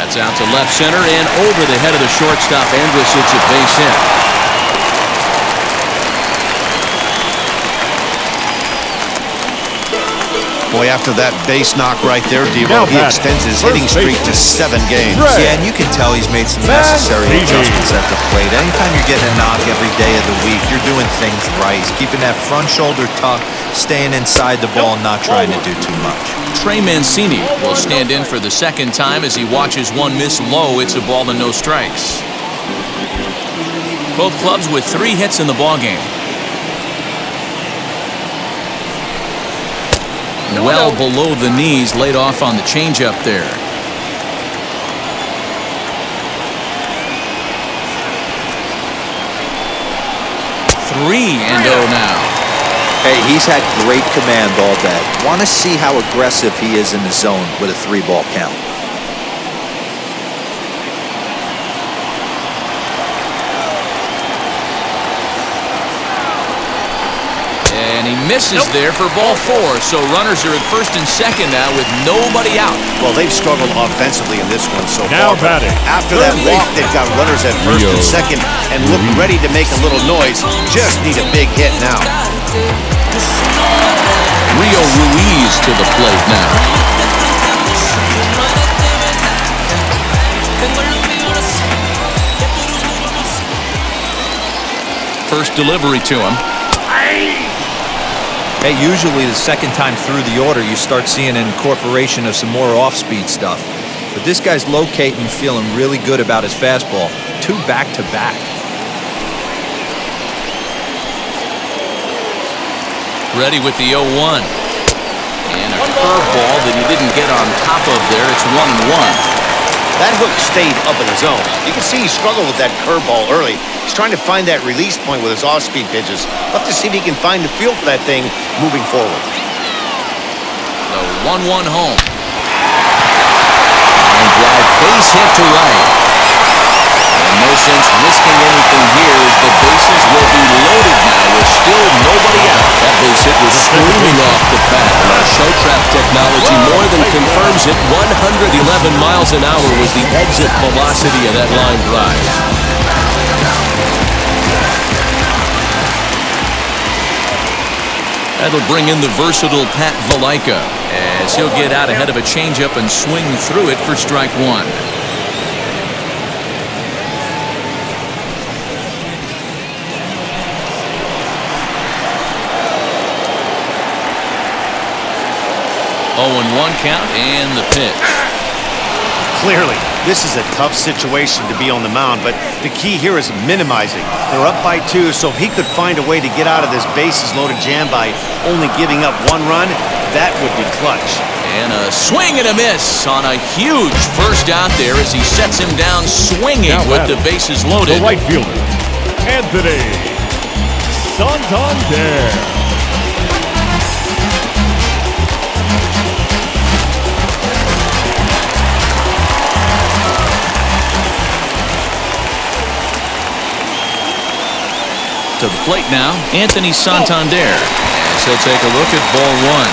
That's out to left center and over the head of the shortstop. Andrus hits a base hit. Boy, after that base knock right there, D-Roll, he extends his hitting streak to 7 games. Yeah, and you can tell he's made some necessary adjustments at the plate. Anytime you're getting a knock every day of the week, you're doing things right. He's keeping that front shoulder tucked, staying inside the ball, and not trying to do too much. Trey Mancini will stand in for the second time as he watches one miss low. It's a ball and no strikes. Both clubs with 3 hits in the ballgame. Well below the knees, laid off on the changeup there. 3-0 now. Hey, he's had great command all day. Want to see how aggressive he is in the zone with a 3-ball count. And he misses there for ball 4. So runners are at first and second now with nobody out. Well, they've struggled offensively in this one so Now far. batting. After that walk, they've got runners at first and second and look ready to make a little noise. Just need a big hit now. Rio Ruiz to the plate now. First delivery to him. Hey, usually the second time through the order, you start seeing an incorporation of some more off-speed stuff. But this guy's locating, feeling really good about his fastball. 2 back-to-back. Ready with the 0-1. And a curveball that he didn't get on top of there. It's 1-1. That hook stayed up in the zone. You can see he struggled with that curveball early. He's trying to find that release point with his off-speed pitches. We'll have to see if he can find the feel for that thing moving forward. The 1-1 home. Line drive, base hit to right. And no sense risking anything here as the bases will be loaded now with still nobody out. That base hit was screaming off the pad. Our show trap technology more than confirms it. 111 miles an hour was the exit velocity of that line drive. That'll bring in the versatile Pat Valaika as he'll get out ahead of a changeup and swing through it for strike one. Oh, and 1 count and the pitch. Clearly, this is a tough situation to be on the mound, but the key here is minimizing. They're up by 2, so if he could find a way to get out of this bases-loaded jam by only giving up 1 run, that would be clutch. And a swing and a miss on a huge first out there as he sets him down swinging with the bases loaded. The right fielder, Anthony Santander. To the plate now, Anthony Santander, as he'll take a look at ball 1.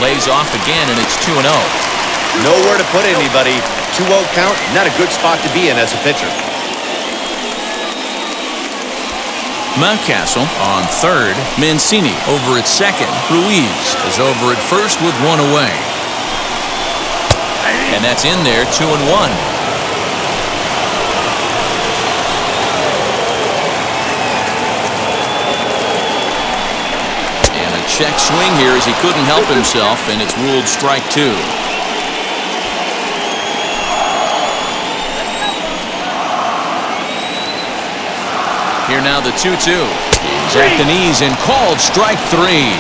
Lays off again, and it's 2-0. Nowhere to put anybody. 2-0 count, not a good spot to be in as a pitcher. Mountcastle on third. Mancini over at second. Ruiz is over at first with 1 away. And that's in there, 2-1. And a check swing here as he couldn't help himself, and it's ruled strike 2. Here now the 2-2. He's at the knees and called strike 3.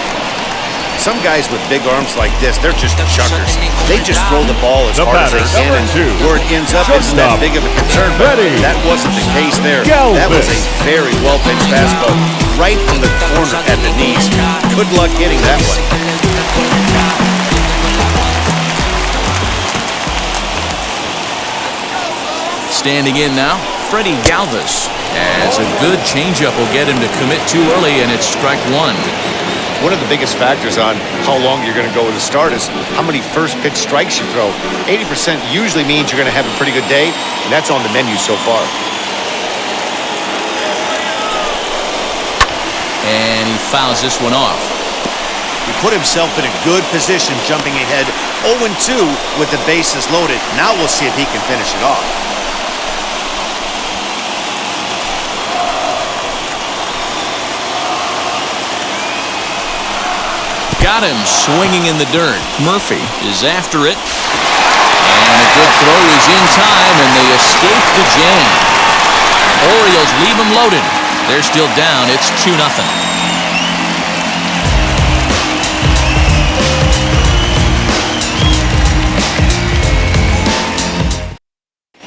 Some guys with big arms like this, they're just chuckers. They just throw the ball as hard as they can, and where it ends up isn't that big of a concern, but that wasn't the case there. That was a very well-pitched fastball right from the corner at the knees. Good luck hitting that one. Standing in now, Freddie Galvis. As a good changeup will get him to commit too early, and it's strike 1. One of the biggest factors on how long you're going to go with a start is how many first pitch strikes you throw. 80% usually means you're going to have a pretty good day, and that's on the menu so far. And he fouls this one off. He put himself in a good position jumping ahead 0-2 with the bases loaded. Now we'll see if he can finish it off. Got him swinging in the dirt. Murphy is after it. And a good throw is in time, and they escape the jam. Orioles leave them loaded. They're still down. It's 2-0.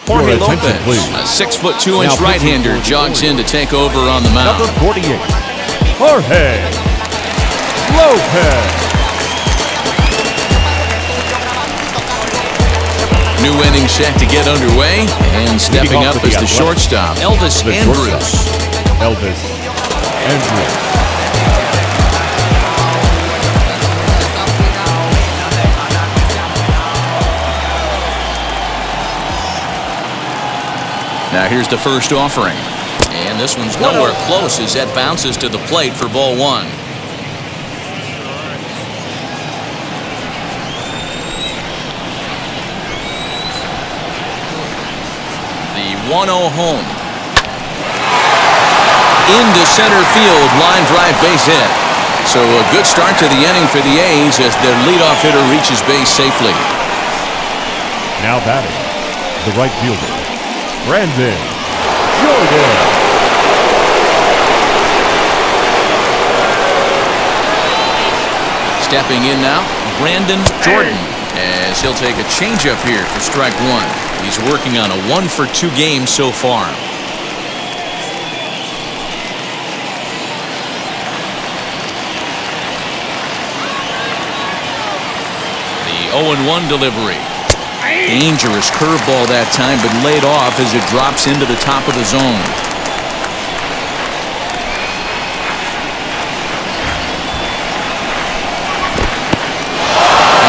Jorge Lopez, a 6'2" right-hander, jogs in to take over on the mound. Number 48, Jorge Lopez. New inning set to get underway, and stepping up as the shortstop, Elvis Andrus. Elvis Andrus. Now here's the first offering, and this one's nowhere close as that bounces to the plate for ball 1. The 1-0 home. Into center field, line drive base hit. So a good start to the inning for the A's as their leadoff hitter reaches base safely. Now batting, the right fielder, Brandon Jordan. Stepping in now, Brandon Jordan, as he'll take a changeup here for strike one. He's working on a 1-for-2 game so far. The 0-1 delivery. Dangerous curveball that time, but laid off as it drops into the top of the zone.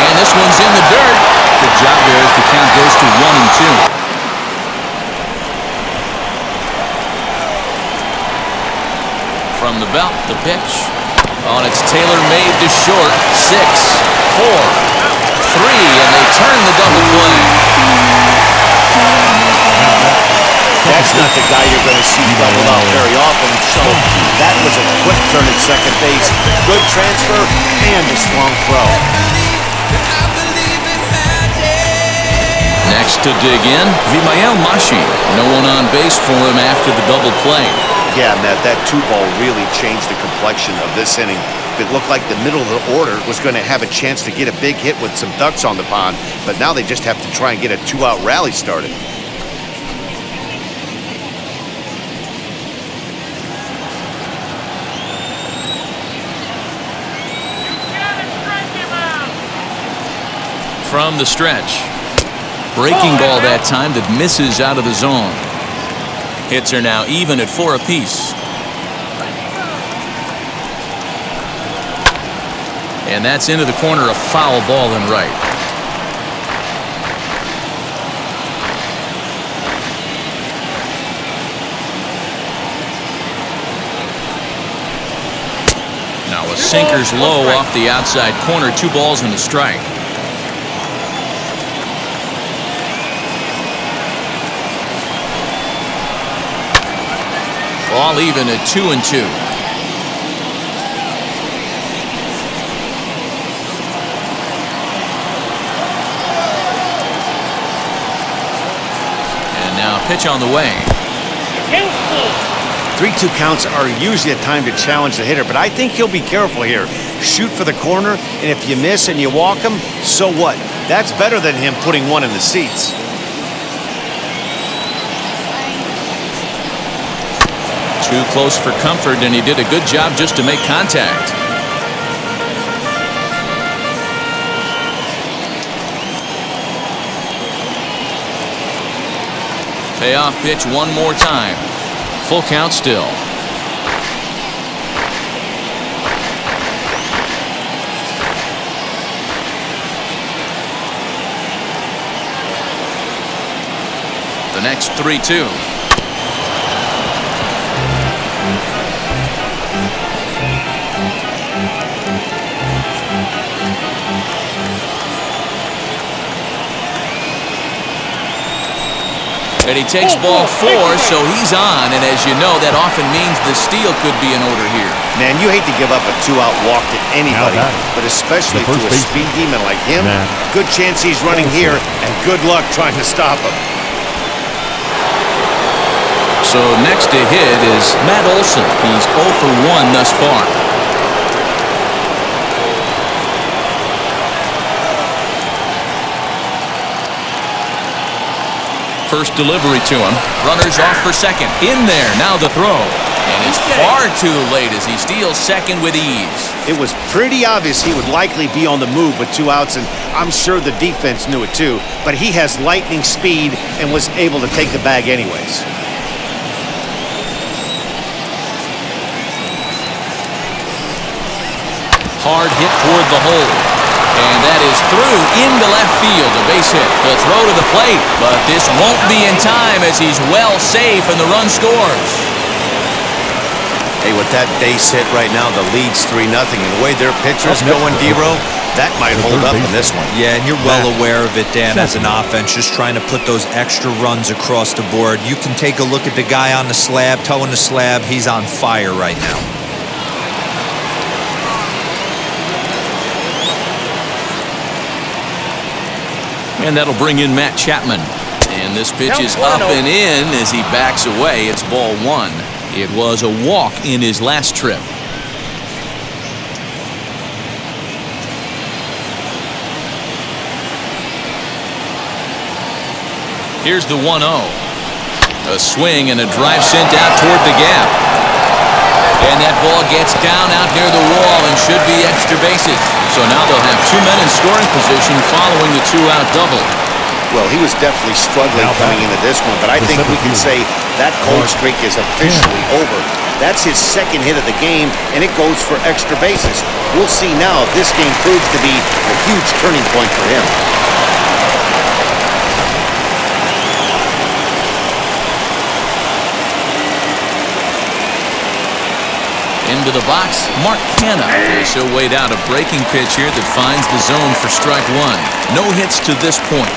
And this one's in the dirt. Good job there as the count goes to 1-2. From the belt, the pitch. Oh, and it's tailor-made to short. 6, 4, 3, and they turn the double play. That's not the guy you're going to see double out very often, so that was a quick turn at second base. Good transfer and a strong throw. Next to dig in, Vimael Mashi. No one on base for him after the double play. Yeah, Matt, that 2-ball really changed the complexion of this inning. It looked like the middle of the order was going to have a chance to get a big hit with some ducks on the pond, but now they just have to try and get a 2-out rally started. From the stretch. Breaking ball that time that misses out of the zone. Hits are now even at 4 apiece. And that's into the corner, a foul ball and right. Now a sinker's low off the outside corner. 2 balls and a strike. All even at 2-2. And now pitch on the way. 3-2 counts are usually a time to challenge the hitter, but I think he'll be careful here. Shoot for the corner, and if you miss and you walk him, so what? That's better than him putting one in the seats. Too close for comfort, and he did a good job just to make contact. Payoff pitch one more time. Full count still. The next 3-2. And he takes ball 4, so he's on. And as you know, that often means the steal could be in order here. Man, you hate to give up a 2-out walk to anybody, but especially to a speed demon like him. Good chance he's running here, and good luck trying to stop him. So next to hit is Matt Olson. He's 0 for 1 thus far. First delivery to him. Runners off for second. In there. Now the throw. And it's far too late as he steals second with ease. It was pretty obvious he would likely be on the move with 2 outs, and I'm sure the defense knew it too. But he has lightning speed and was able to take the bag anyways. Hard hit toward the hole. And that is through into left field. A base hit. The throw to the plate. But this won't be in time as he's well safe and the run scores. Hey, with that base hit right now, the lead's 3-0. And the way their pitcher's going, D-Row, that might hold up in this one. Yeah, and you're well aware of it, Dan, as an offense, just trying to put those extra runs across the board. You can take a look at the guy on the slab, towing the slab. He's on fire right now. And that'll bring in Matt Chapman. And And this pitch is up and in as he backs away. It's ball one. It was a walk in his last trip. Here's the 1-0. A swing and a drive sent out toward the gap. And that ball gets down out near the wall and should be extra bases. So now they'll have two men in scoring position following the two-out double. Well, he was definitely struggling coming into this one, but I think we can say that cold streak is officially over. That's his second hit of the game, and it goes for extra bases. We'll see now if this game proves to be a huge turning point for him. Into the box, Mark Canha. So weighed out a breaking pitch here that finds the zone for strike one. No hits to this point.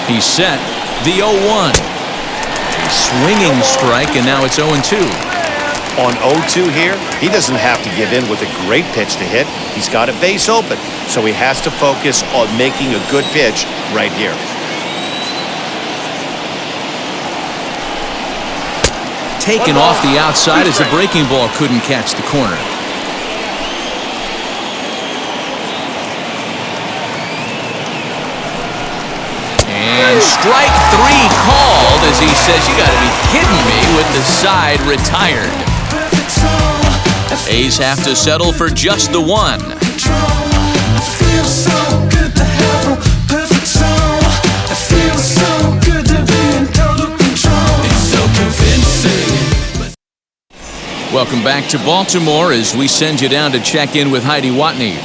He's set. The 0-1. A swinging strike, and now it's 0-2. On 0-2 here, he doesn't have to give in with a great pitch to hit. He's got a base open, so he has to focus on making a good pitch right here. Taken off the outside as the breaking ball couldn't catch the corner. And strike three called as he says, "You got to be kidding me," with the side retired. A's have to settle for just the one. Welcome back to Baltimore as we send you down to check in with Heidi Watney.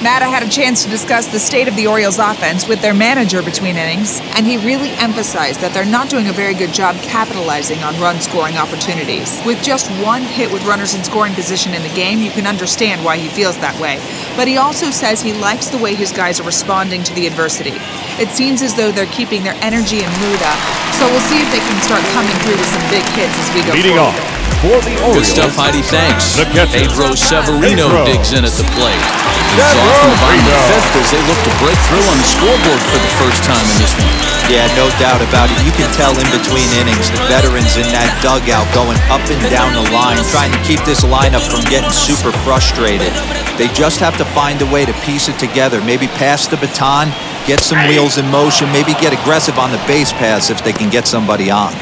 Matt, I had a chance to discuss the state of the Orioles offense with their manager between innings, and he really emphasized that they're not doing a very good job capitalizing on run-scoring opportunities. With just one hit with runners in scoring position in the game, you can understand why he feels that way. But he also says he likes the way his guys are responding to the adversity. It seems as though they're keeping their energy and mood up, so we'll see if they can start coming through with some big hits as we go Leading forward. off for the Orioles. Good stuff, Heidi. Thanks. The catcher, Pedro Severino Pedro. digs in at the plate. He's off from the bottom of the fifth as they look to break through on the scoreboard for the first time in this one. Yeah, no doubt about it. You can tell in between innings, the veterans in that dugout going up and down the line, trying to keep this lineup from getting super frustrated. They just have to find a way to piece it together. Maybe pass the baton, get some wheels in motion, maybe get aggressive on the base paths if they can get somebody on.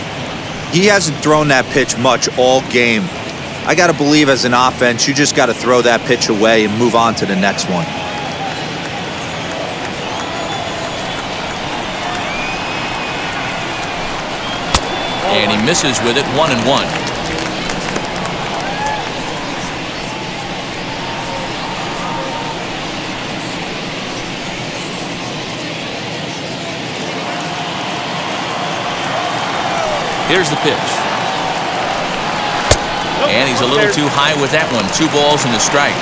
He hasn't thrown that pitch much all game. I got to believe as an offense, you just got to throw that pitch away and move on to the next one. And he misses with it, 1-1. Here's the pitch. And he's a little too high with that one. 2 balls and a strike.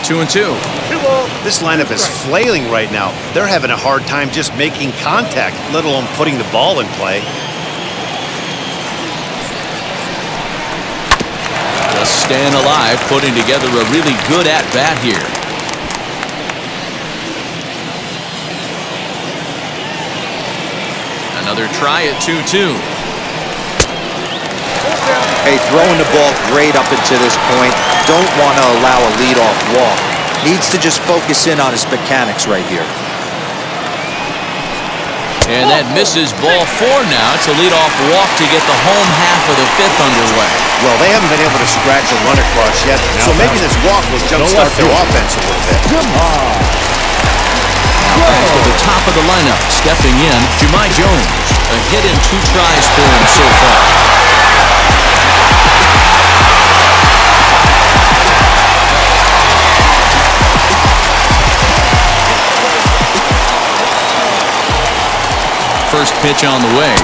Two and two. This lineup is flailing right now. They're having a hard time just making contact, let alone putting the ball in play. Just staying alive, putting together a really good at-bat here. Another try at 2-2. Hey, throwing the ball great up until this point. Don't want to allow a leadoff walk. Needs to just focus in on his mechanics right here. And that misses ball 4 now. It's a leadoff walk to get the home half of the 5th underway. Well, they haven't been able to scratch a run across yet, so maybe this walk will jumpstart their offense a little bit. Now back to the top of the lineup, stepping in, Jahmai Jones. A hit in 2 tries for him so far. First pitch on the way,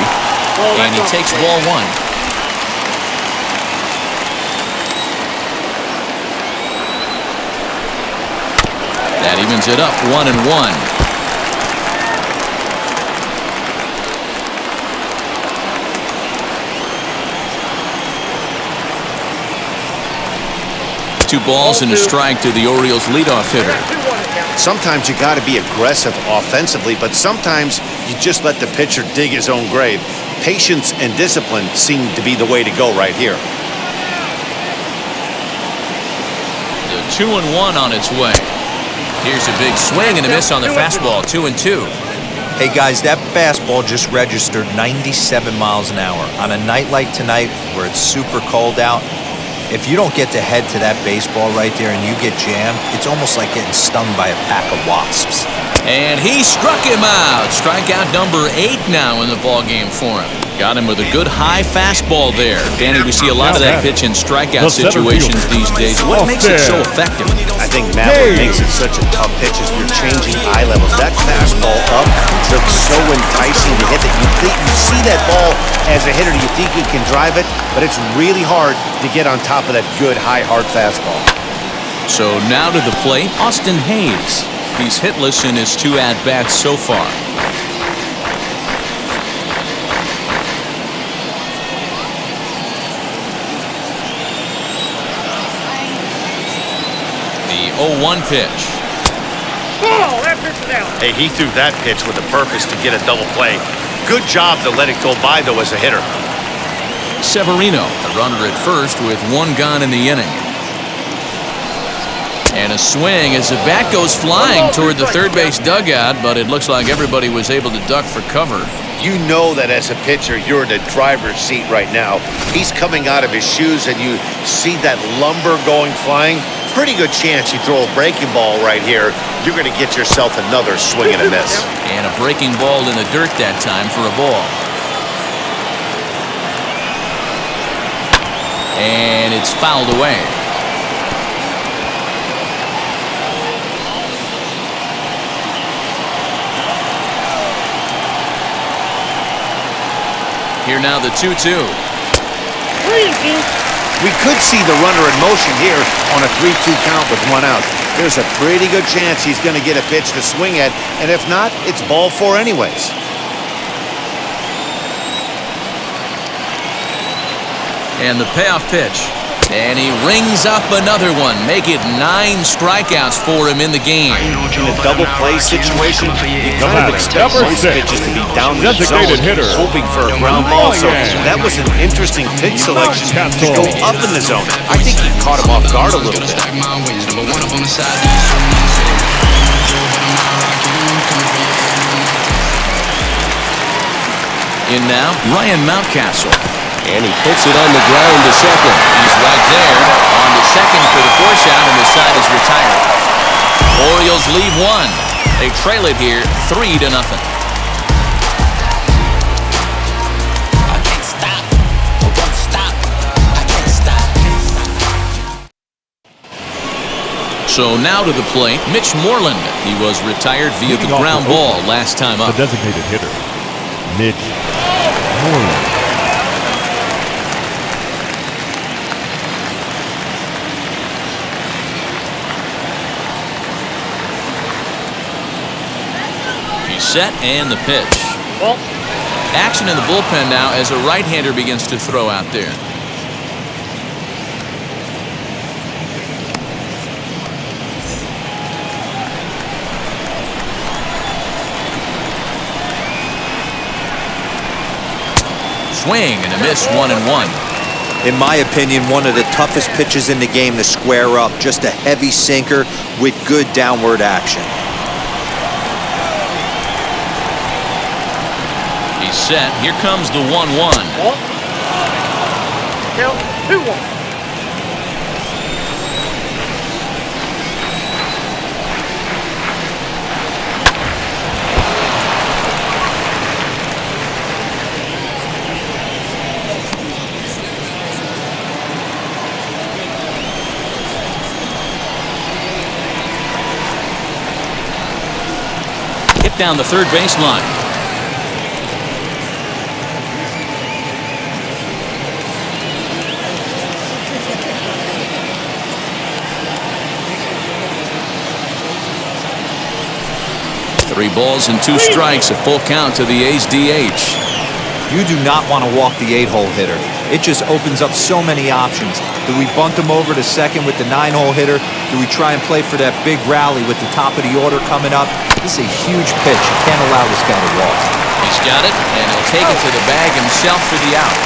and he takes ball 1. That evens it up 1-1. Two balls and a strike to the Orioles leadoff hitter. Sometimes you got to be aggressive offensively, but sometimes you just let the pitcher dig his own grave. Patience and discipline seem to be the way to go right here. The 2-1 on its way. Here's a big swing and a miss on the fastball. 2-2. Hey guys, that fastball just registered 97 miles an hour. On a night like tonight where it's super cold out, if you don't get to head to that baseball right there and you get jammed, it's almost like getting stung by a pack of wasps. And he struck him out. Strikeout number 8 now in the ball game for him. Got him with a good high fastball there. Danny, we see a lot of that pitch in strikeout situations these days. What makes it so effective? I think, Matt, what makes it such a tough pitch is you're changing eye levels. That fastball up looks so enticing to hit that you see that ball as a hitter, you think you can drive it, but it's really hard to get on top of that good, high, hard fastball. So now to the plate, Austin Hayes. He's hitless in his 2 at-bats so far. The 0-1 pitch. Oh, that pitch is out. Hey, he threw that pitch with a purpose to get a double play. Good job to let it go by, though, as a hitter. Severino, a runner at first with 1 gone in the inning. And a swing as the bat goes flying toward the third base dugout, but it looks like everybody was able to duck for cover. You know that as a pitcher, you're in the driver's seat right now. He's coming out of his shoes, and you see that lumber going flying. Pretty good chance you throw a breaking ball right here. You're going to get yourself another swing and a miss. And a breaking ball in the dirt that time for a ball. And it's fouled away. Here now the 2-2. We could see the runner in motion here on a 3-2 count with 1 out. There's a pretty good chance he's going to get a pitch to swing at, and if not, it's ball 4 anyways. And the payoff pitch. And he rings up another one. Make it 9 strikeouts for him in the game. In a double play situation, you kind of expect most pitches to be down the zone, hoping for a ground ball. So that was an interesting pitch selection to go up in the zone. I think he caught him off guard a little bit. In now, Ryan Mountcastle. And he puts it on the ground to second. He's right there on to second for the force out, and the side is retired. Orioles lead 1. They trail it here 3-0. I can't stop, I won't stop, I can't stop. So now to the plate, Mitch Moreland. He was retired via the ground ball last time up. The designated hitter, Mitch Moreland. Set and the pitch. Action in the bullpen now as a right-hander begins to throw out there. Swing and a miss, 1-1. In my opinion, one of the toughest pitches in the game to square up. Just a heavy sinker with good downward action. He's set. Here comes the 1-1. Count 2-1. Hit down the third baseline. 3 balls and 2 strikes, a full count to the A's DH. You do not want to walk the 8-hole hitter. It just opens up so many options. Do we bunt him over to second with the 9-hole hitter? Do we try and play for that big rally with the top of the order coming up? This is a huge pitch. You can't allow this guy to walk. He's got it, and he'll take it to the bag himself for the out.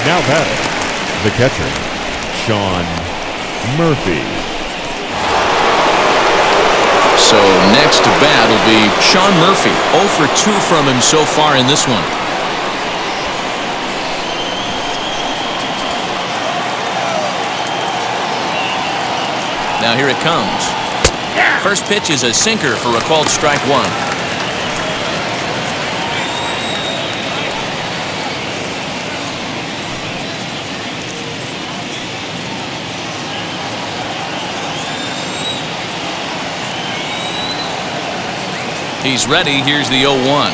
Now batting, the catcher, Sean Murphy. So next to bat will be Sean Murphy. 0 for 2 from him so far in this one. Now here it comes. First pitch is a sinker for a called strike 1. He's ready. Here's the 0-1.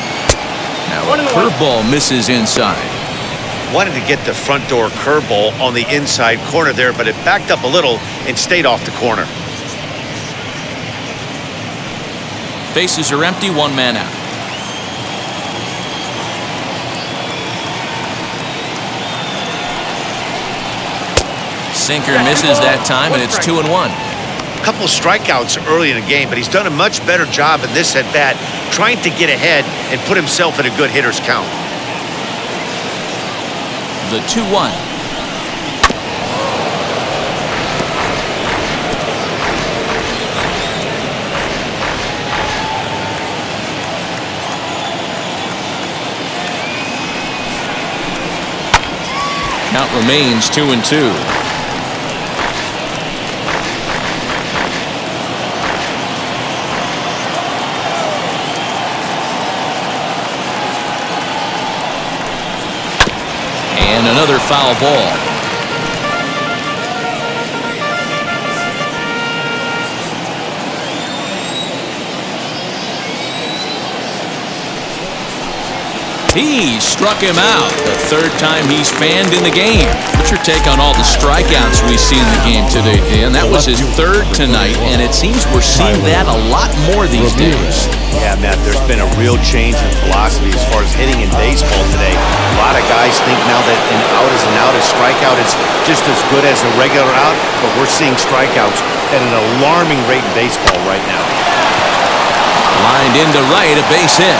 Now a curveball misses inside. Wanted to get the front door curveball on the inside corner there, but it backed up a little and stayed off the corner. Bases are empty, 1 man out. Sinker misses that time, and it's 2-1. A couple of strikeouts early in the game, but he's done a much better job in this at-bat trying to get ahead and put himself in a good hitter's count. The 2-1. Count remains 2-2. And another foul ball. He struck him out. The 3rd time he's fanned in the game. What's your take on all the strikeouts we see in the game today, Dan? That was his 3rd tonight, and it seems we're seeing that a lot more these days. Yeah, Matt, there's been a real change in philosophy as far as hitting in baseball today. A lot of guys think now that an out is an out, a strikeout is just as good as a regular out, but we're seeing strikeouts at an alarming rate in baseball right now. Lined into right, a base hit.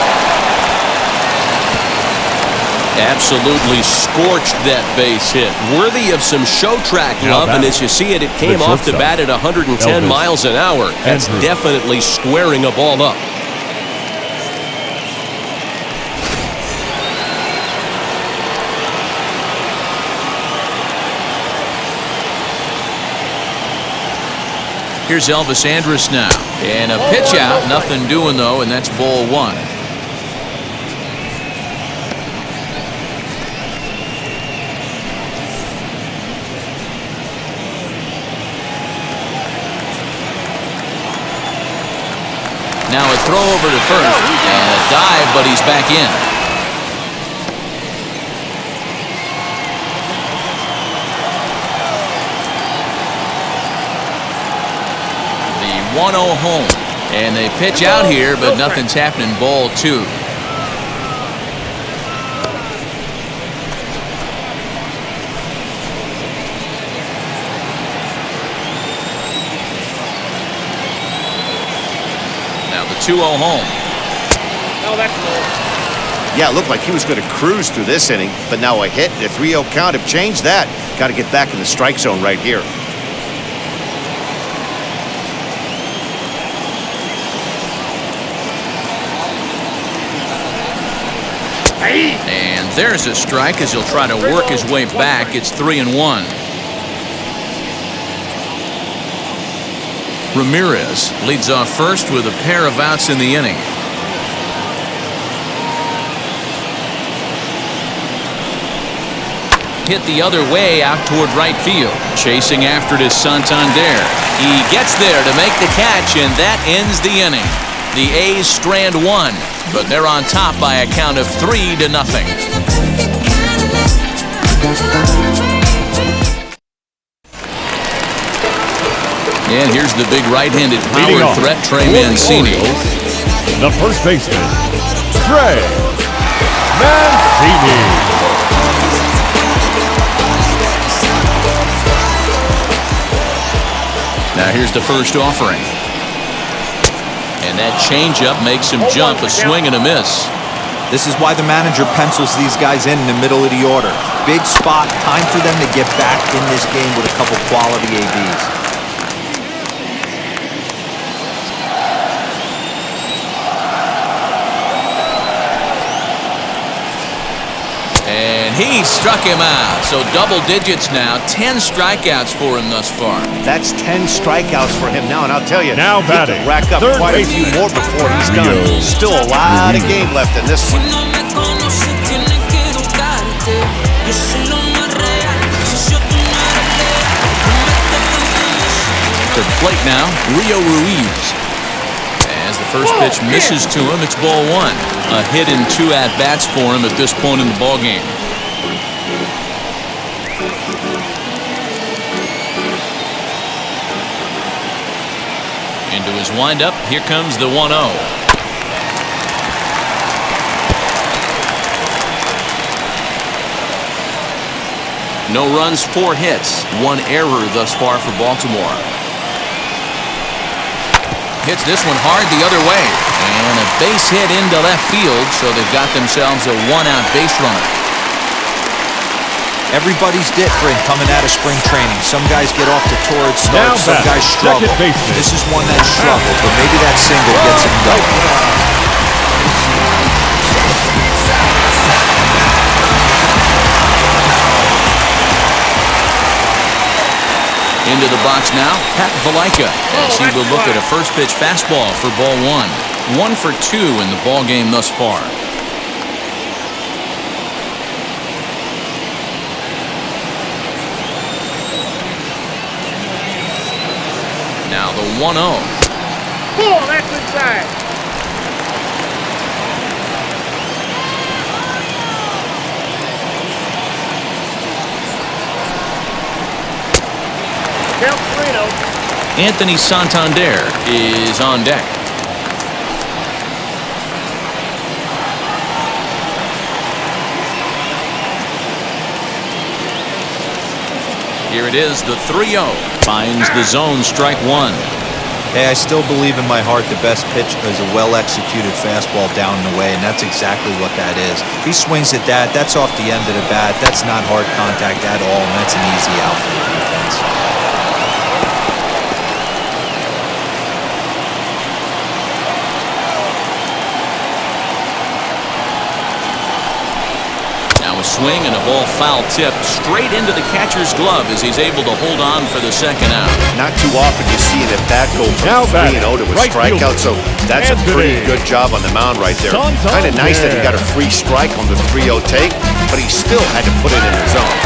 Absolutely scorched that base hit. Worthy of some show track love, and as you see it, it came off the bat at 110 miles an hour. That's definitely squaring a ball up. Here's Elvis Andrus now. And a pitch out. Nothing doing, though, and that's ball 1. Now a throw over to first, and a dive, but he's back in. The 1-0 home, and they pitch out here, but nothing's happening. Ball 2. Now the 2-0 home. Oh, that's low. Yeah, it looked like he was going to cruise through this inning, but now a hit and a 3-0 count have changed that. Got to get back in the strike zone right here. And there's a strike as he'll try to work his way back. It's 3-1. Ramirez leads off first with a pair of outs in the inning. Hit the other way out toward right field. Chasing after it is Santander. He gets there to make the catch, and that ends the inning. The A's strand 1, but they're on top by a count of 3-0. And here's the big right-handed Leading power off threat, Trey for the Mancini. Orioles, the first baseman, Trey Mancini. Now here's the first offering. And that changeup makes him jump, a swing and a miss. This is why the manager pencils these guys in the middle of the order. Big spot, time for them to get back in this game with a couple quality ABs. And he struck him out. So double digits now. 10 strikeouts for him thus far. That's 10 strikeouts for him now, and I'll tell you, Now he batting, can rack up third quite a few baseman, more before he's done. Rio. Still a lot of game left in this one. To the plate now, Rio Ruiz. As the first pitch misses to him, it's ball one. A hit in 2 at-bats for him at this point in the ballgame. Into his windup, here comes the 1-0. No runs, 4 hits, 1 error thus far for Baltimore. Hits this one hard the other way. And a base hit into left field, so they've got themselves a 1-out base runner. Everybody's different coming out of spring training. Some guys get off to torrid starts, some guys struggle. This is one that struggled, but maybe that single gets him going. Into the box now, Pat Valaika, as he will look at a first pitch fastball for ball one. 1 for 2 in the ball game thus far. Now the 1-0. Pull, that's inside. Count 3-0. Anthony Santander is on deck. Here it is, the 3-0. Finds the zone, strike one. Hey, I still believe in my heart the best pitch is a well-executed fastball down and away, and that's exactly what that is. If he swings at that, that's off the end of the bat. That's not hard contact at all, and that's an easy out for the defense. Swing and a ball foul tipped straight into the catcher's glove as he's able to hold on for the second out. Not too often you see an at-bat go from 3-0 to a strikeout, so that's a pretty good job on the mound right there. Kind of nice that he got a free strike on the 3-0 take, but he still had to put it in the zone.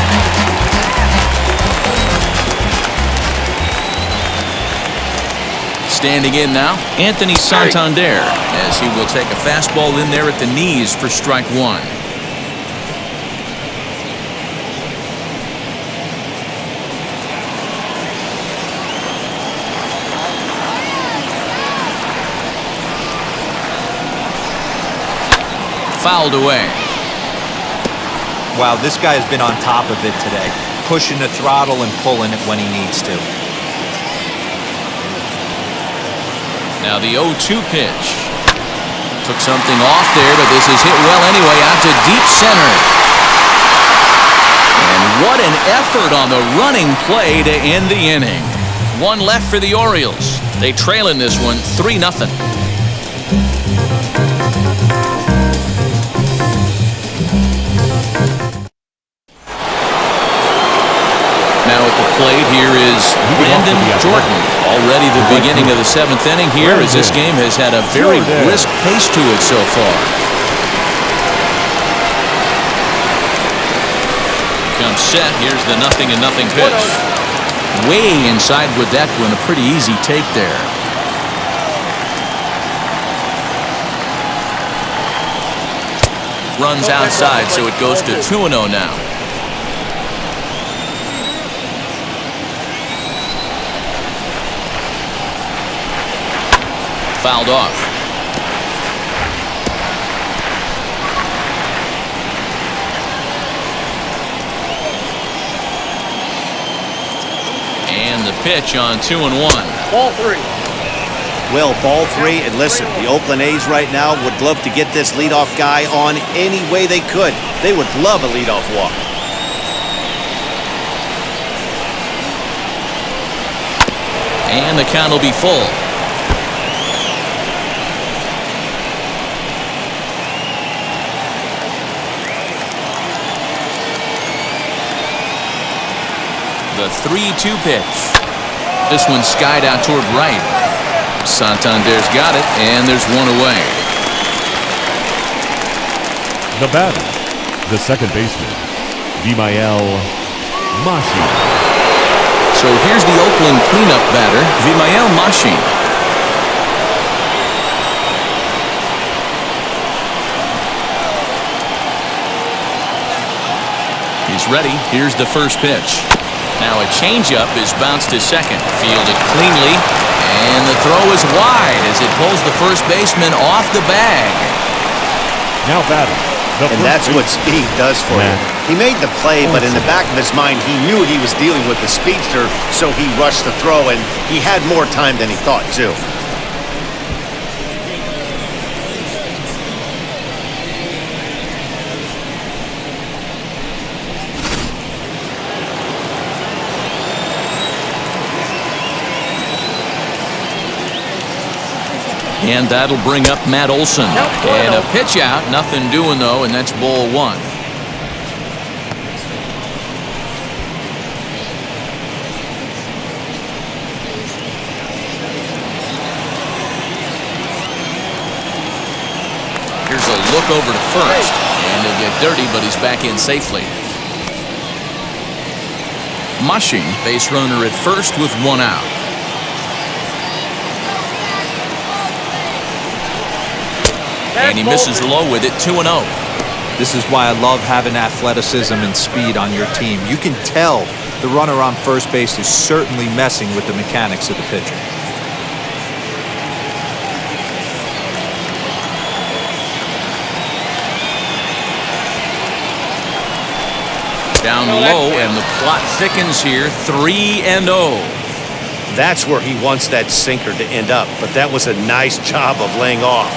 Standing in now, Anthony Santander, as he will take a fastball in there at the knees for strike one. Fouled away. Wow, this guy has been on top of it today, pushing the throttle and pulling it when he needs to. Now the 0-2 pitch. Took something off there, but this is hit well anyway, out to deep center. And what an effort on the running play to end the inning. 1 left for the Orioles. They trail in this one 3-0. Now at the plate, here is Brandon Jordan. Already the beginning of the 7th inning here, as this game has had a very brisk pace to it so far. Comes set. Here's the 0-0 pitch. Way inside with that one. A pretty easy take there. Runs outside, so it goes to 2-0 now. fouled off. And the pitch on 2-1. Ball 3. Well, ball 3, and listen, the Oakland A's right now would love to get this leadoff guy on any way they could. They would love a leadoff walk. And the count will be full. The 3-2 pitch. This one skied out toward right. Santander's got it, and there's one away. The batter, the second baseman, Vimael Mashi. So here's the Oakland cleanup batter, Vimael Mashi. He's ready. Here's the first pitch. Now a changeup is bounced to second. Fielded cleanly. And the throw is wide as it pulls the first baseman off the bag. Now batting. And that's what speed does for him. He made the play, but in the back of his mind, he knew he was dealing with the speedster, so he rushed the throw, and he had more time than he thought, too. And that'll bring up Matt Olson. And a pitch out. Nothing doing, though, and that's ball 1. Here's a look over to first. And he'll get dirty, but he's back in safely. Mushing, base runner at first with 1 out. And he misses low with it, 2-0. This is why I love having athleticism and speed on your team. You can tell the runner on first base is certainly messing with the mechanics of the pitcher. Down low, and the plot thickens here, 3-0. That's where he wants that sinker to end up, but that was a nice job of laying off.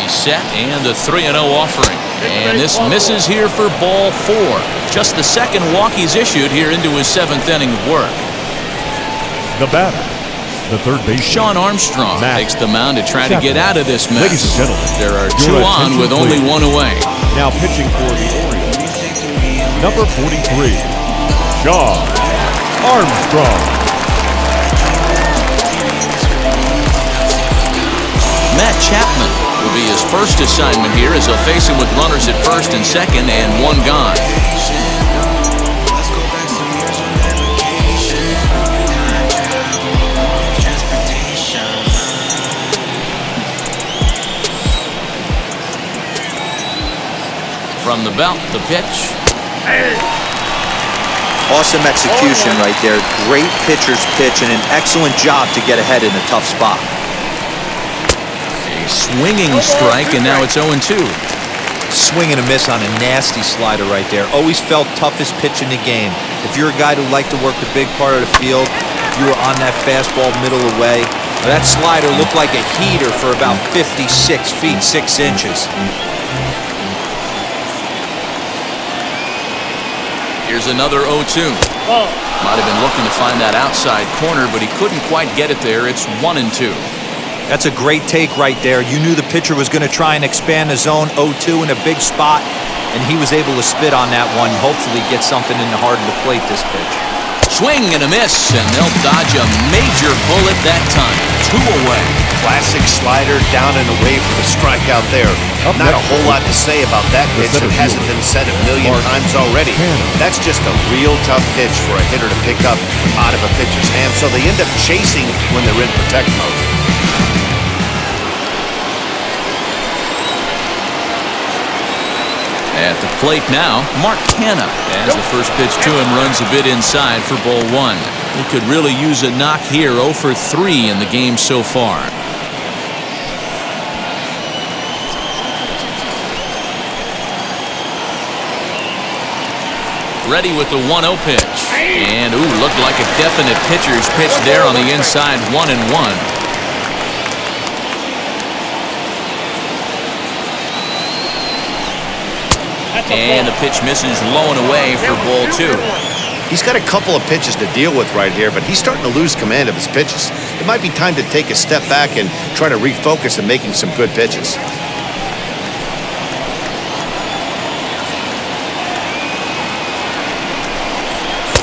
Set and the 3-0 offering. And this misses here for ball 4. Just the second walk he's issued here into his 7th inning of work. The batter, the third baseman, Sean Armstrong takes the mound to try to get out of this mess. Ladies and gentlemen, there are 2 on with only 1 away. Now pitching for the Orioles, number 43, Sean Armstrong. Matt Chapman will be his first assignment here as he'll face him with runners at first and second and 1 gone. From the belt, the pitch. Awesome execution right there. Great pitcher's pitch and an excellent job to get ahead in a tough spot. Swinging strike, and now it's 0-2. Swing and a miss on a nasty slider right there. Always felt toughest pitch in the game. If you're a guy who liked to work the big part of the field, you were on that fastball middle away. That slider looked like a heater for about 56 feet, 6 inches. Here's another 0-2. Might have been looking to find that outside corner, but he couldn't quite get it there. It's 1-2. That's a great take right there. You knew the pitcher was going to try and expand the zone. 0-2 in a big spot, and he was able to spit on that one. Hopefully get something in the heart of the plate this pitch. Swing and a miss, and they'll dodge a major bullet that time. 2 away. Classic slider down and away for the strikeout there. Not a whole lot to say about that pitch. It hasn't been said a million times already. That's just a real tough pitch for a hitter to pick up out of a pitcher's hand, so they end up chasing when they're in protect mode. At the plate now, Mark Canha, as the first pitch to him runs a bit inside for ball one. He could really use a knock here. 0 for 3 in the game so far. Ready with the 1-0 pitch. And, looked like a definite pitcher's pitch there on the inside. 1-1. And the pitch misses low and away for ball 2. He's got a couple of pitches to deal with right here, but he's starting to lose command of his pitches. It might be time to take a step back and try to refocus on making some good pitches.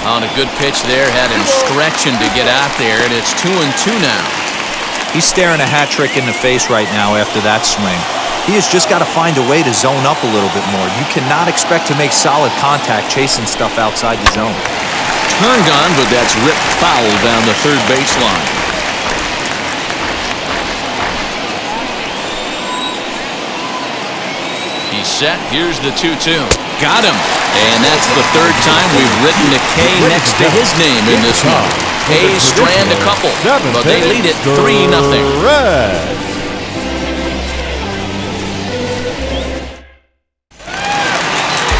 On a good pitch there, had him stretching to get out there, and it's 2-2 now. He's staring a hat trick in the face right now after that swing. He has just got to find a way to zone up a little bit more. You cannot expect to make solid contact chasing stuff outside the zone. Turned on, but that's ripped foul down the third baseline. He's set. Here's the 2-2. Got him. And that's the third time we've written a K next to his name in this one. Hayes strand a couple, but they lead it 3-0.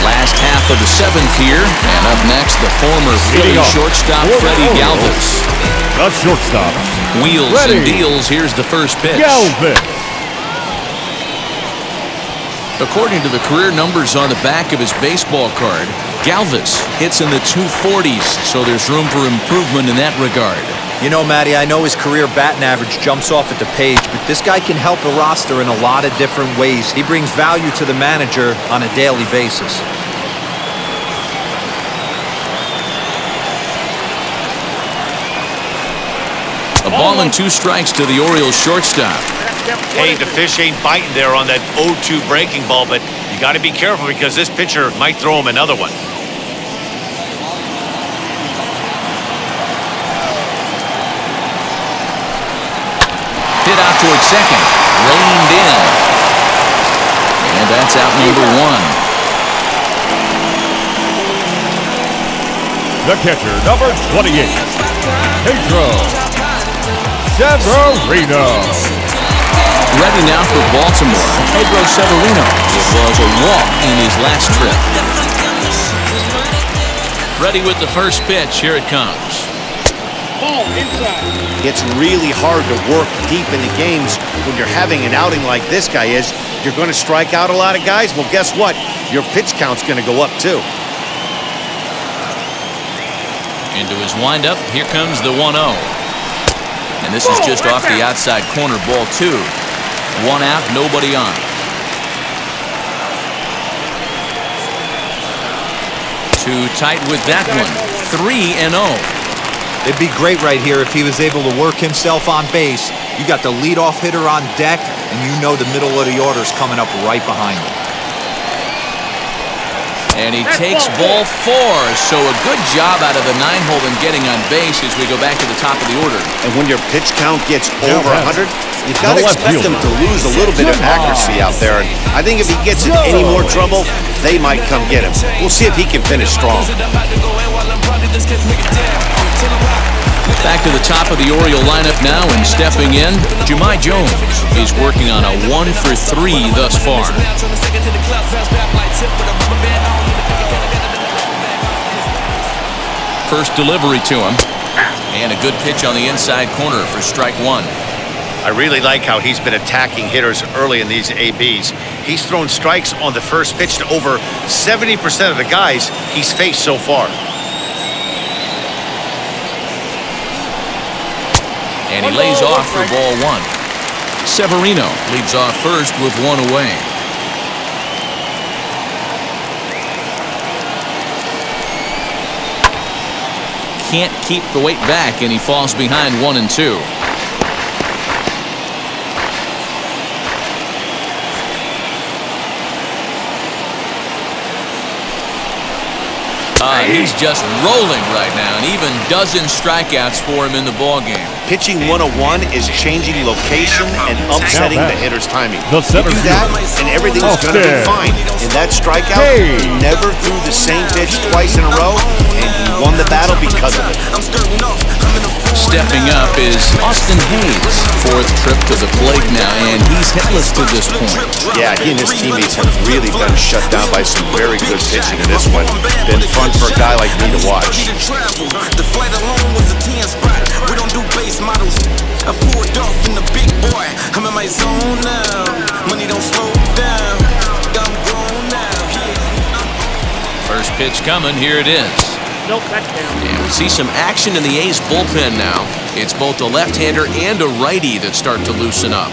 Last half of the seventh here, and up next, the former Philly shortstop Freddie Galvis. The shortstop. Wheels and deals. Here's the first pitch. Galvis. According to the career numbers on the back of his baseball card, Galvis hits in the 240s, so there's room for improvement in that regard. You know, Matty, I know his career batting average jumps off at the page, but this guy can help a roster in a lot of different ways. He brings value to the manager on a daily basis. A ball and 2 strikes to the Orioles shortstop. Hey, the fish ain't biting there on that 0-2 breaking ball, but you got to be careful because this pitcher might throw him another one. Hit out towards second. Reined in. And that's out number 1. The catcher, number 28, Pedro Severino. Ready now for Baltimore, Pedro Severino. It was a walk in his last trip. Ready with the first pitch. Here it comes. Ball inside. It's really hard to work deep into games when you're having an outing like this guy is. You're going to strike out a lot of guys. Well, guess what? Your pitch count's going to go up, too. Into his windup. Here comes the 1-0. And this is just off the outside corner, ball 2. 1 out, nobody on. Too tight with that one. 3-0. It'd be great right here if he was able to work himself on base. You got the leadoff hitter on deck, and you know the middle of the order's coming up right behind him. And he takes ball 4, so a good job out of the 9-hole in getting on base as we go back to the top of the order. And when your pitch count gets over 100, you've got to expect him to lose a little bit of accuracy out there. And I think if he gets in any more trouble, they might come get him. We'll see if he can finish strong. Back to the top of the Oriole lineup now, and stepping in, Jahmai Jones is working on a 1 for 3 thus far. First delivery to him, and a good pitch on the inside corner for strike 1. I really like how he's been attacking hitters early in these ABs. He's thrown strikes on the first pitch to over 70% of the guys he's faced so far. And he lays off for ball 1. Severino leads off first with 1 away. Can't keep the weight back, and he falls behind 1 and 2. He's just rolling right now, and even dozen strikeouts for him in the ballgame. Pitching 101 is changing location and upsetting the hitter's timing. The You do that, and everything's going to be Austin. fine. In that strikeout, he never threw the same pitch twice in a row, and he won the battle because of it. Stepping up is Austin Hayes. Fourth trip to the plate now, and he's hitless to this point. Yeah, he and his teammates have really been shut down by some very good pitching in this one. Been fun for a guy like me to watch. The flight alone was a 10 spot. We don't do base models. I pulled off in the big boy. I'm in my zone now. Money don't slow down. I'm grown now. First pitch coming. Here it is. Nope, that's down. And we see some action in the A's bullpen now. It's both a left-hander and a righty that start to loosen up.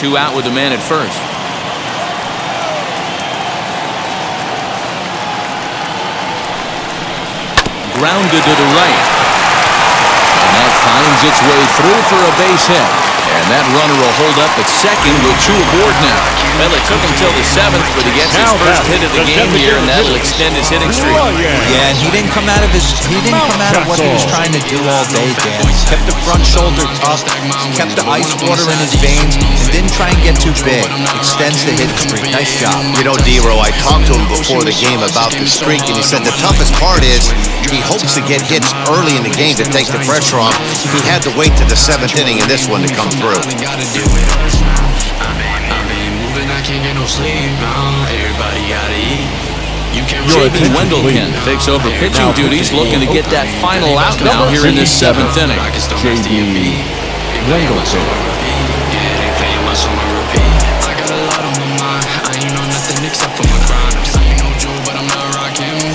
2 out with a man at first. Grounded to the right. And that finds its way through for a base hit. And that runner will hold up at second with 2 aboard now. Well, it took him till the 7th, but he gets his first hit of the game here, and that'll extend his hitting streak. Yeah, and he didn't come out of what he was trying to do all day, Dan. He kept the front shoulder up, kept the ice water in his veins, and didn't try and get too big. Extends the hitting streak. Nice job. You know, D-Row, I talked to him before the game about the streak, and he said the toughest part is he hopes to get hits early in the game to take the pressure off. He had to wait to the 7th inning in this one to come through. J.B. Wendelken takes over pitching duties, looking to get that final out now here in this 7th inning. J.B. Wendelken.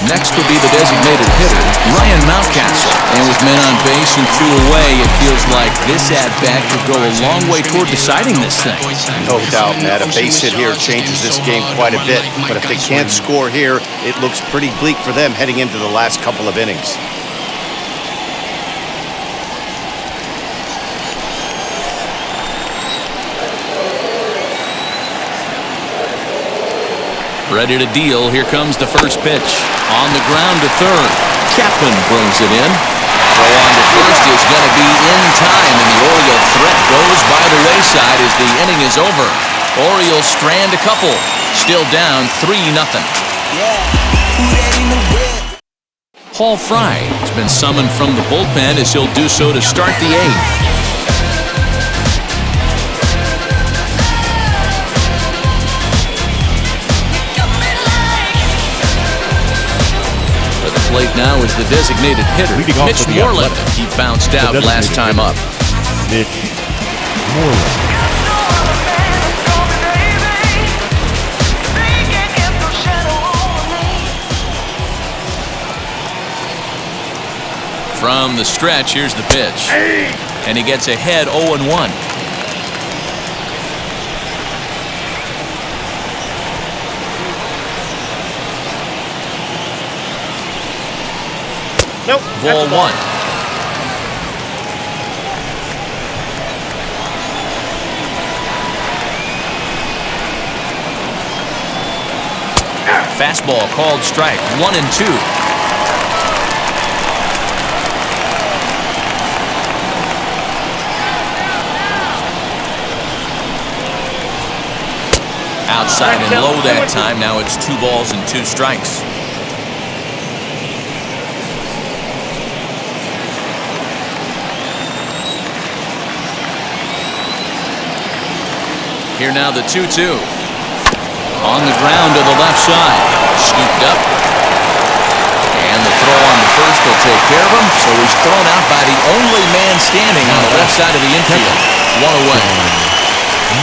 Next will be the designated hitter, Ryan Mountcastle. And with men on base and 2 away, it feels like this at-bat could go a long way toward deciding this thing. No doubt, Matt. A base hit here changes this game quite a bit. But if they can't score here, it looks pretty bleak for them heading into the last couple of innings. Ready to deal. Here comes the first pitch. On the ground to third. Chapman brings it in. Throw on to first is going to be in time, and the Oriole threat goes by the wayside as the inning is over. Orioles strand a couple. Still down 3-0. Paul Fry has been summoned from the bullpen as he'll do so to start the 8th. Plate now is the designated hitter, Mitch Moreland. He bounced out last time up. Mitch Moreland. From the stretch, here's the pitch. And he gets ahead 0-1. Nope. Ball 1. Fastball called strike. 1-2. Outside and low that time. Now it's 2 balls and 2 strikes. Here now the 2-2. On the ground to the left side. Scooped up. And the throw on the first will take care of him. So he's thrown out by the only man standing on the left side of the infield. 1 away.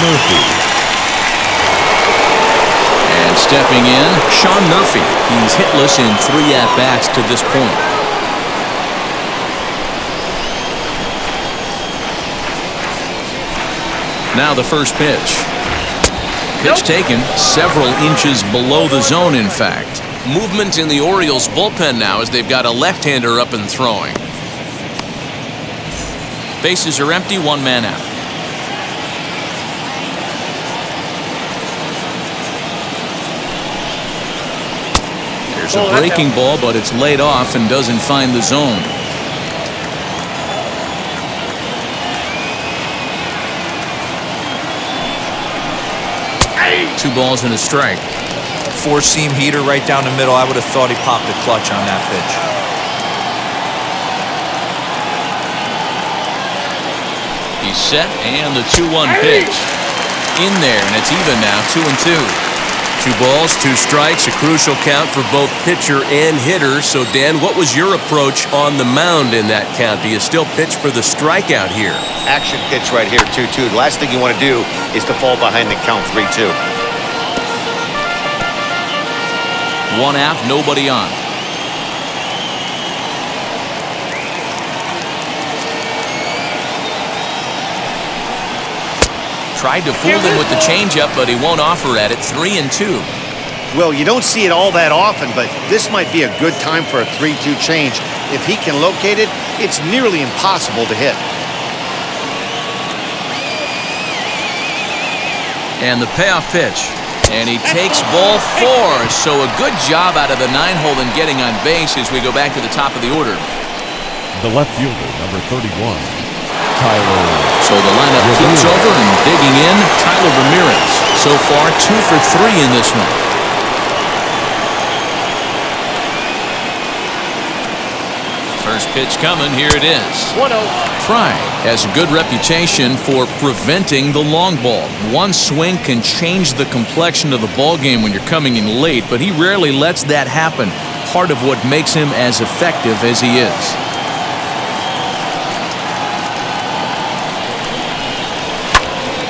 Murphy. And stepping in, Sean Murphy. He's hitless in 3 at-bats to this point. Now the first pitch. Pitch taken several inches below the zone, in fact. Movement in the Orioles bullpen now as they've got a left-hander up and throwing. Bases are empty, 1 man out. There's a breaking ball, but it's laid off and doesn't find the zone. Two balls and a strike. Four-seam heater right down the middle. I would have thought he popped a clutch on that pitch. He's set, and the 2-1 pitch. In there, and it's even now, 2-2. 2 balls, 2 strikes, a crucial count for both pitcher and hitter. So, Dan, what was your approach on the mound in that count? Do you still pitch for the strikeout here? Action pitch right here, 2-2. The last thing you want to do is to fall behind the count 3-2. 1 out, nobody on. Tried to fool him with the changeup, but he won't offer at it. 3-2. Well, you don't see it all that often, but this might be a good time for a 3-2 change. If he can locate it, it's nearly impossible to hit. And the payoff pitch. And he takes ball 4. So a good job out of the 9-hole in getting on base as we go back to the top of the order. The left fielder, number 31, Tyler. So the lineup flips over and digging in, Tyler Ramirez. So far, 2 for 3 in this one. First pitch coming, here it is. 1-0. Fry has a good reputation for preventing the long ball. One swing can change the complexion of the ball game when you're coming in late, but he rarely lets that happen. Part of what makes him as effective as he is.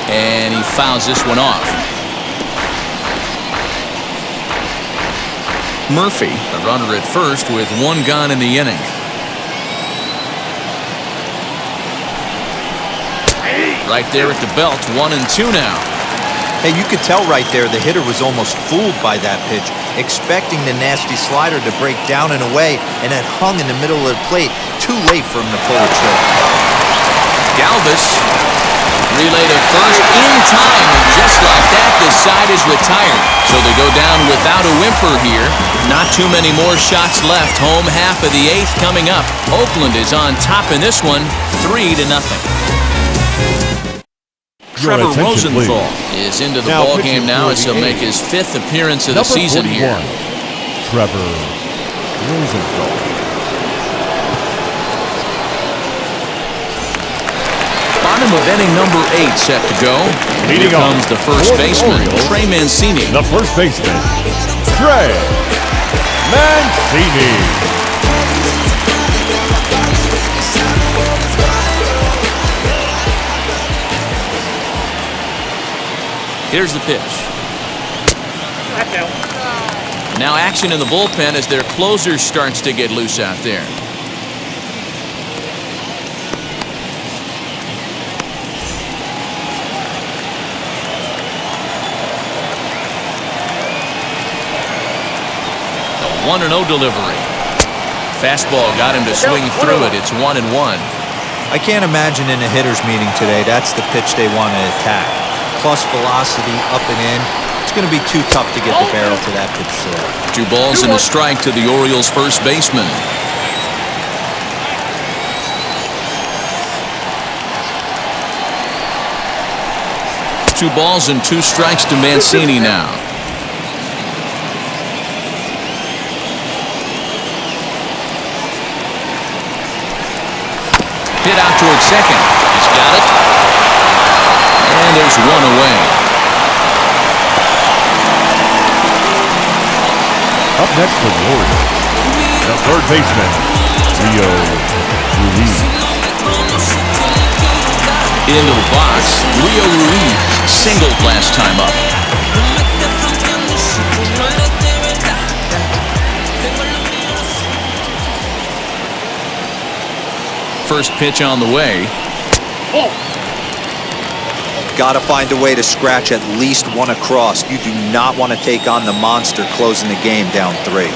And he fouls this one off. Murphy, a runner at first with 1 gone in the inning. Right there at the belt, 1-2 now. Hey, you could tell right there the hitter was almost fooled by that pitch, expecting the nasty slider to break down and away, and it hung in the middle of the plate. Too late for him to pull the trigger. Galvis relay to first in time, and just like that, the side is retired. So they go down without a whimper here. Not too many more shots left. Home half of the 8th coming up. Oakland is on top in this one, 3-0. Trevor Rosenthal is into the ball game now as he'll make his 5th appearance of the season here. Trevor Rosenthal. Bottom of inning number 8 set to go. Here comes the first baseman, Trey Mancini. The first baseman, Trey Mancini. Here's the pitch. Now action in the bullpen as their closer starts to get loose out there. The 1-0 delivery. Fastball got him to swing through it. It's 1-1. I can't imagine in a hitter's meeting today that's the pitch they want to attack. Plus velocity, up and in. It's going to be too tough to get the barrel to that pitch. 2 balls and a strike to the Orioles' first baseman. Two balls and 2 strikes to Mancini now. Hit out towards second. He's got it. And there's 1 away. Up next for the Orioles, the third baseman, Rio Ruiz. Into the box, Rio Ruiz singled last time up. First pitch on the way. Got to find a way to scratch at least 1 across. You do not want to take on the monster closing the game down 3.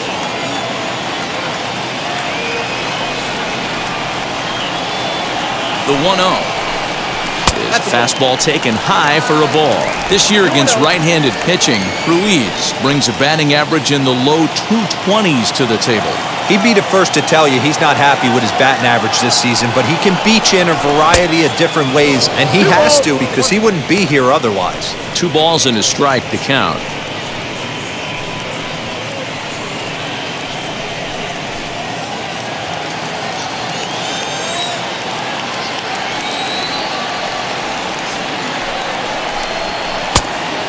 The 1-0 Fastball taken high for a ball. This year against right-handed pitching, Ruiz brings a batting average in the low 220s to the table. He'd be the first to tell you he's not happy with his batting average this season, but he can beat you in a variety of different ways, and he has to because he wouldn't be here otherwise. 2 balls and a strike to count.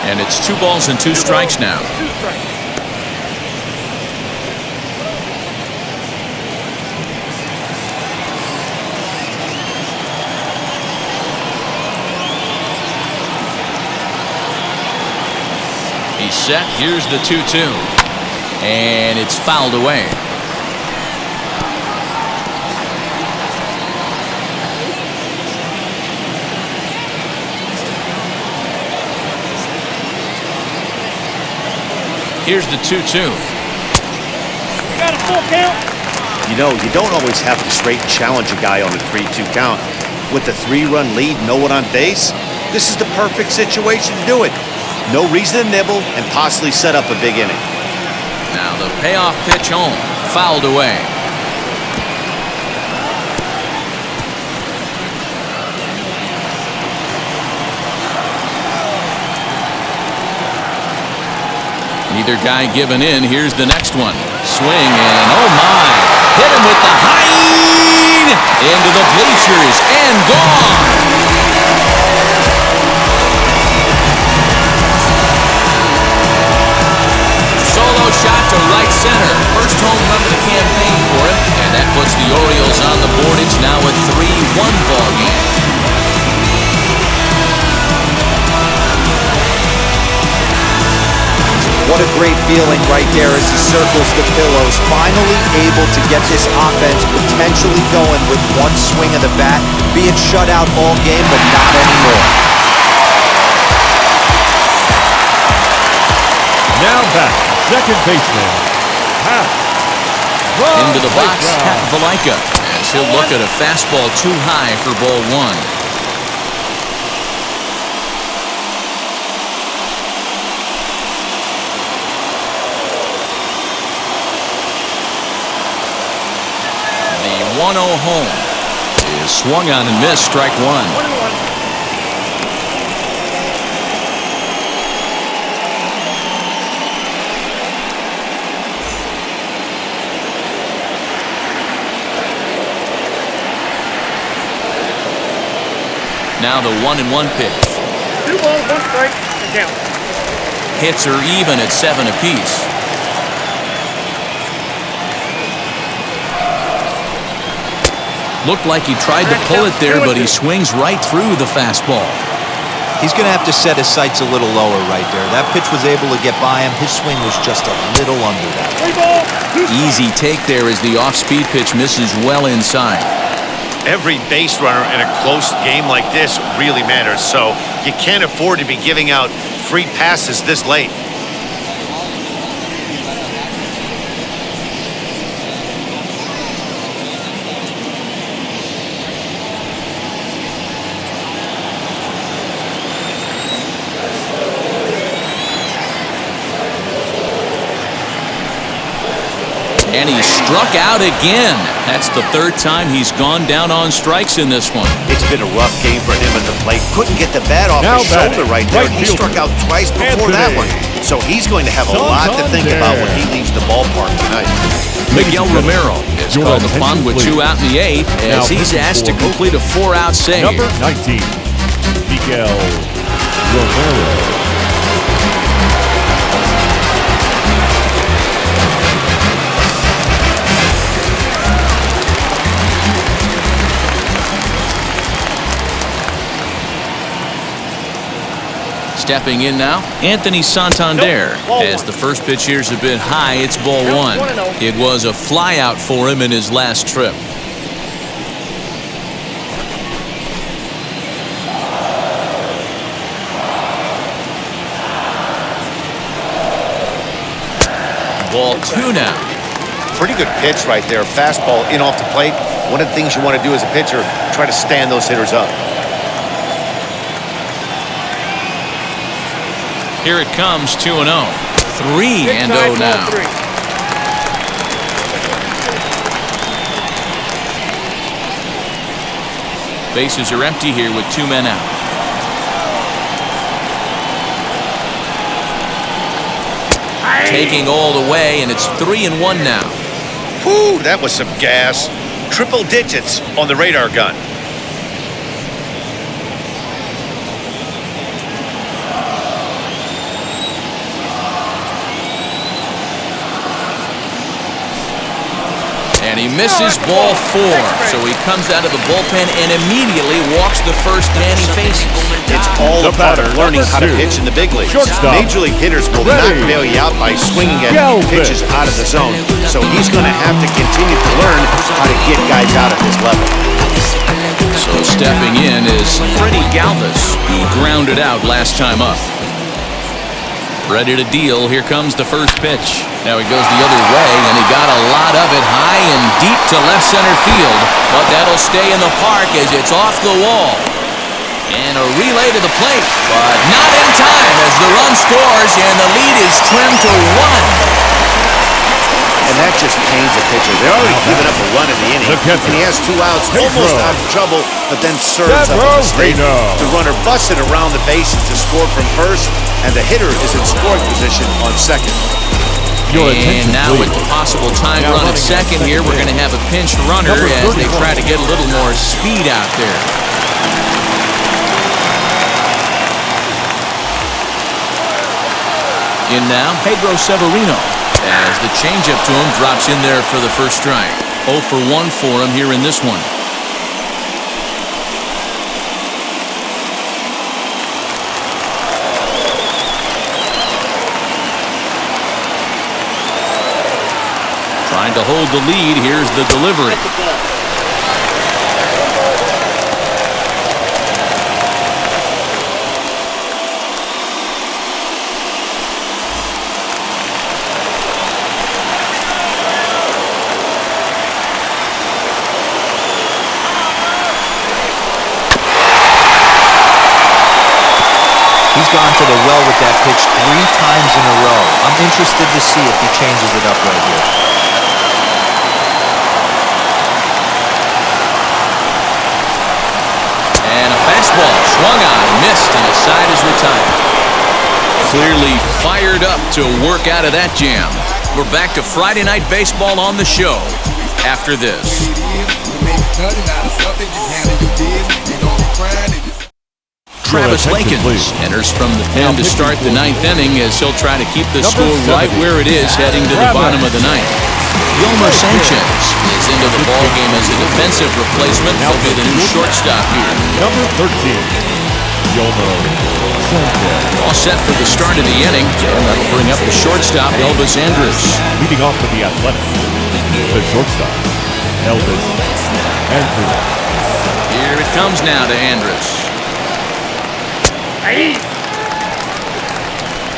And it's 2 balls and 2 strikes now. He's set. Here's the 2-2. And it's fouled away. Here's the 2-2. Got a full count. You know, you don't always have to straight challenge a guy on a 3-2 count. With the 3-run lead, no one on base, this is the perfect situation to do it. No reason to nibble and possibly set up a big inning. Now the payoff pitch home, fouled away. Neither guy giving in. Here's the next one. Swing and oh my! Hit him with the high into the bleachers and gone. Solo shot to right center. First home run of the campaign for him, and that puts the Orioles on the board. It's now a 3-1 ball game. What a great feeling right there as he circles the pillows. Finally able to get this offense potentially going with one swing of the bat. Being shut out all game, but not anymore. Now back, second baseman, Pat. Into the box, Pat Valaika, as he'll look at a fastball too high for ball 1. The 1-0 home is swung on and missed, strike 1. Now the 1-1 pitch. 2 balls, 1 strike, and count. Hits are even at 7 apiece. Looked like he tried to pull it there, but he swings right through the fastball. He's going to have to set his sights a little lower right there. That pitch was able to get by him. His swing was just a little under that. 3 balls, 2 strikes. Easy take there as the off-speed pitch misses well inside. Every base runner in a close game like this really matters, so you can't afford to be giving out free passes this late. And he struck out again. That's the 3rd time he's gone down on strikes in this one. It's been a rough game for him at the plate. Couldn't get the bat off his shoulder right there. He struck out twice before that one. So he's going to have a lot to think about when he leaves the ballpark tonight. Miguel Romero is called upon with 2 out in the 8th as he's asked to complete a 4-out save. Number 19, Miguel Romero. Stepping in now, Anthony Santander. As the first pitch here is a bit high, it's ball 1. It was a flyout for him in his last trip. Ball 2 now. Pretty good pitch right there. Fastball in off the plate. One of the things you want to do as a pitcher, try to stand those hitters up. Here it comes, 2-0. 3-0 now. Bases are empty here with 2 men out. Taking all the way, and it's 3-1 now. Whew, that was some gas. Triple digits on the radar gun. And he misses ball 4, so he comes out of the bullpen and immediately walks the first man he faces. It's all a part of learning how to pitch in the big leagues. Major league hitters will not bail you out by swinging at pitches out of the zone, so he's going to have to continue to learn how to get guys out at this level. So stepping in is Freddie Galvis, who grounded out last time up. Ready to deal. Here comes the first pitch. Now he goes the other way, and he got a lot of it high and deep to left center field. But that'll stay in the park as it's off the wall. And a relay to the plate, but not in time as the run scores, and the lead is trimmed to 1. And that just pains the pitcher. They're already giving up a run in the inning, and he has 2 outs, almost out of trouble, but then serves up a mistake. The runner busted around the bases to score from first, and the hitter is in scoring position on second. And now with the possible time run at second here, we're going to have a pinch runner as they try to get a little more speed out there. In now, Pedro Severino, as the changeup to him drops in there for the first strike. 0 for 1 for him here in this one. Trying to hold the lead. Here's the delivery. He's gone to the well with that pitch 3 times in a row. I'm interested to see if he changes it up right here. And a fastball swung on, missed, and the side is retired. Clearly fired up to work out of that jam. We're back to Friday Night Baseball on the show after this. Travis Lakins enters from the pen to start the 9th inning as he'll try to keep the score right where it is heading to the bottom of the 9th. Yolmer Sanchez is into the ballgame as a defensive replacement. He'll be the new shortstop here. Number 13, Yolmer Sanchez. All set for the start of the inning, and that'll bring up the shortstop, Elvis Andrus. Leading off for the Athletics, the shortstop, Elvis Andrus. Here it comes now to Andrus.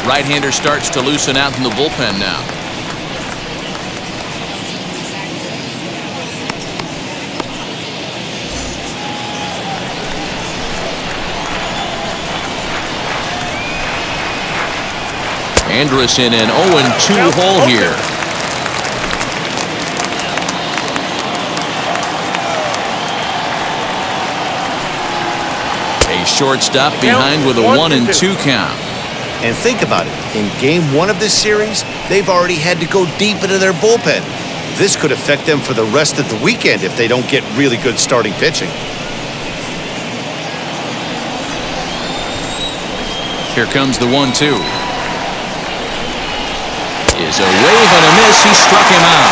Right-hander starts to loosen out in the bullpen now. Andrus in an 0-2 hole here. A shortstop behind with a 1-2 count. And think about it. In game 1 of this series, they've already had to go deep into their bullpen. This could affect them for the rest of the weekend if they don't get really good starting pitching. Here comes the 1-2. Is a wave and a miss. He struck him out.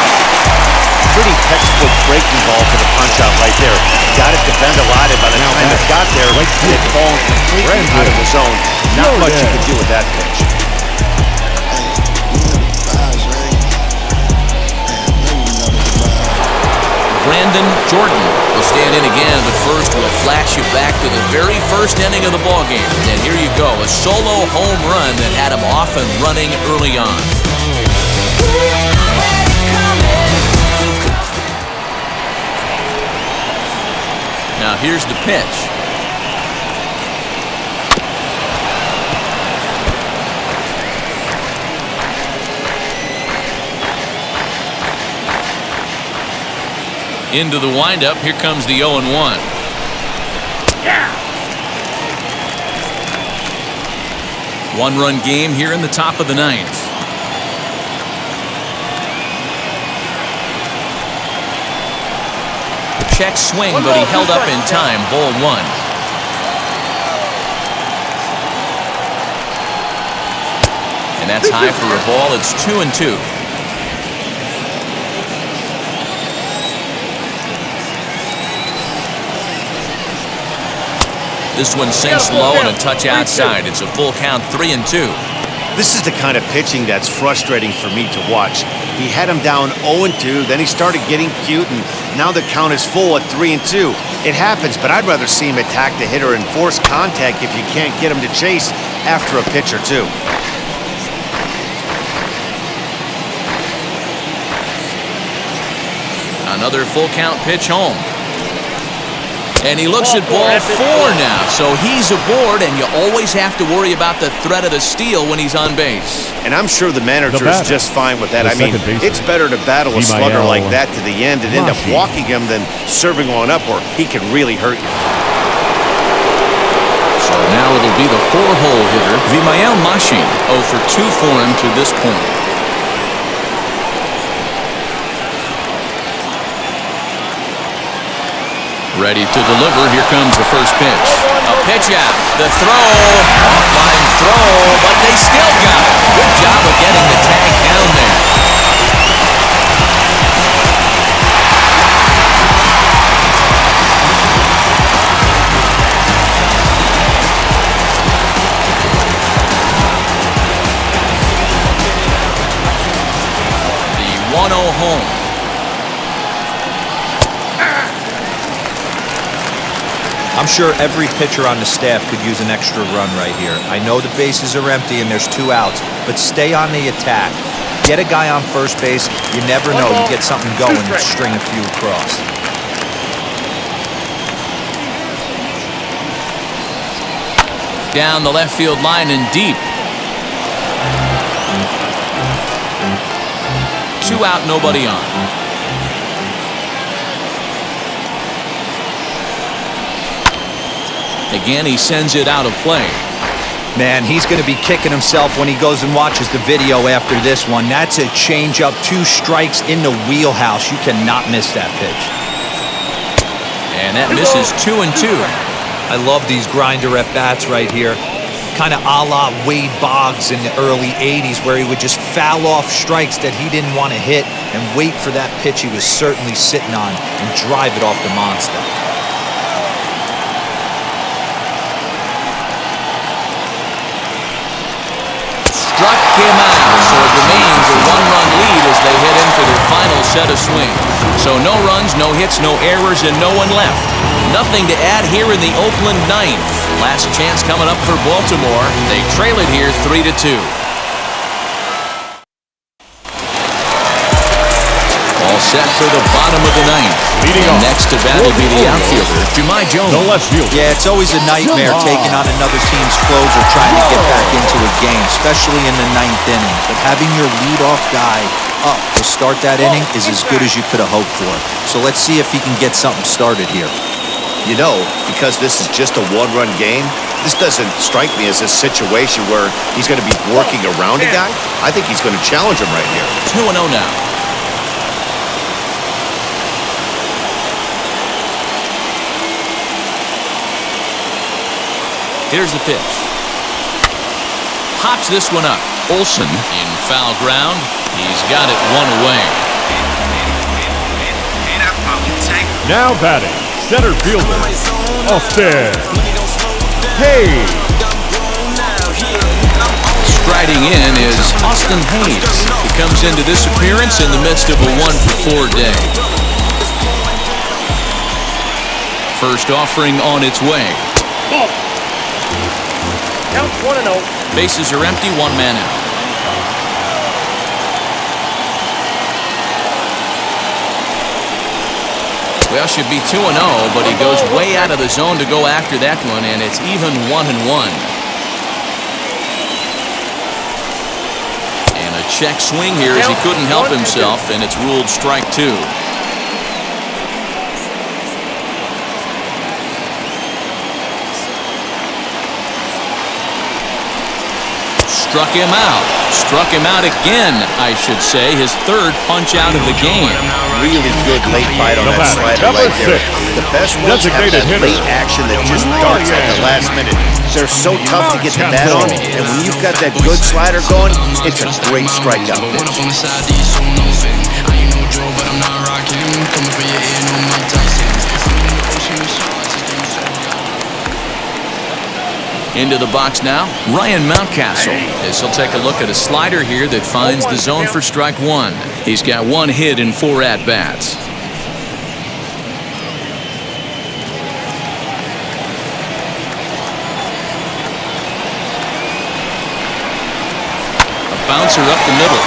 Pretty textbook breaking ball for the punch-out right there. Got it to bend a lot, and by the time it got there, it had fallen completely out of the zone. Not much you could do with that pitch. Brandon Jordan will stand in again, but first we'll flash you back to the very first inning of the ballgame. And here you go, a solo home run that had him off and running early on. Now here's the pitch. Into the windup. Here comes the 0-1. Yeah. One-run game here in the top of the ninth. The check swing, but he held up in time. Ball 1. And that's high for a ball. It's 2-2. This one sinks low and a touch outside. It's a full count, 3-2. This is the kind of pitching that's frustrating for me to watch. He had him down 0-2, then he started getting cute, and now the count is full at 3-2. It happens, but I'd rather see him attack the hitter and force contact if you can't get him to chase after a pitch or two. Another full count pitch home. And he looks at ball 4 now, so he's aboard, and you always have to worry about the threat of the steal when he's on base. And I'm sure the manager is just fine with that. I mean, it's better to battle a slugger like that to the end and end up walking him than serving one up where he can really hurt you. So now it'll be the 4-hole hitter, Vimael Mashi, 0 for 2 for him to this point. Ready to deliver. Here comes the first pitch. A pitch out. The throw. Offline throw, but they still got it. Good job of getting the tag down there. The 1-0 home. I'm sure every pitcher on the staff could use an extra run right here. I know the bases are empty and there's 2 outs, but stay on the attack. Get a guy on first base. You never know. You get something going and string a few across. Down the left field line and deep. 2 out, nobody on. Again, he sends it out of play. Man, he's going to be kicking himself when he goes and watches the video after this one. That's a changeup, 2 strikes in the wheelhouse. You cannot miss that pitch. And that misses 2-2. I love these grinder at-bats right here. Kind of a la Wade Boggs in the early 80s where he would just foul off strikes that he didn't want to hit and wait for that pitch he was certainly sitting on and drive it off the monster. Struck him out, so it remains a 1-run lead as they head in for their final set of swings. So no runs, no hits, no errors, and no one left. Nothing to add here in the Oakland ninth. Last chance coming up for Baltimore. They trail it here 3-2. All set for the bottom of the ninth. And next to bat will be the outfielder, Jahmai Jones. The left fielder. Yeah, it's always a nightmare taking on another team's closer trying to get back into a game, especially in the 9th inning. But having your leadoff guy up to start that inning is as good as you could have hoped for. So let's see if he can get something started here. You know, because this is just a 1-run game, this doesn't strike me as a situation where he's going to be working around a guy. I think he's going to challenge him right here. 2-0 now. Here's the pitch. Pops this one up. Olsen in foul ground. He's got it 1 away. Now batting, center fielder, Austin Hayes. Striding in is Austin Hayes. He comes into this appearance in the midst of a 1-for-4 day. First offering on its way. Ball. Count 1-0. Bases are empty, 1 man out. Well, should be 2-0, but he goes way out of the zone to go after that one, and it's even 1-1. And a check swing here as he couldn't help himself, and it's ruled strike 2. Struck him out. Struck him out again, I should say. His third punch out of the game. Really good late bite on that slider right there. The best ones have that late action that just darts at the last minute. They're so tough to get the bat on, and when you've got that good slider going, it's a great strikeout pitch. Into the box now, Ryan Mountcastle, as he'll take a look at a slider here that finds the zone for strike one. He's got one hit in 4 at-bats. A bouncer up the middle.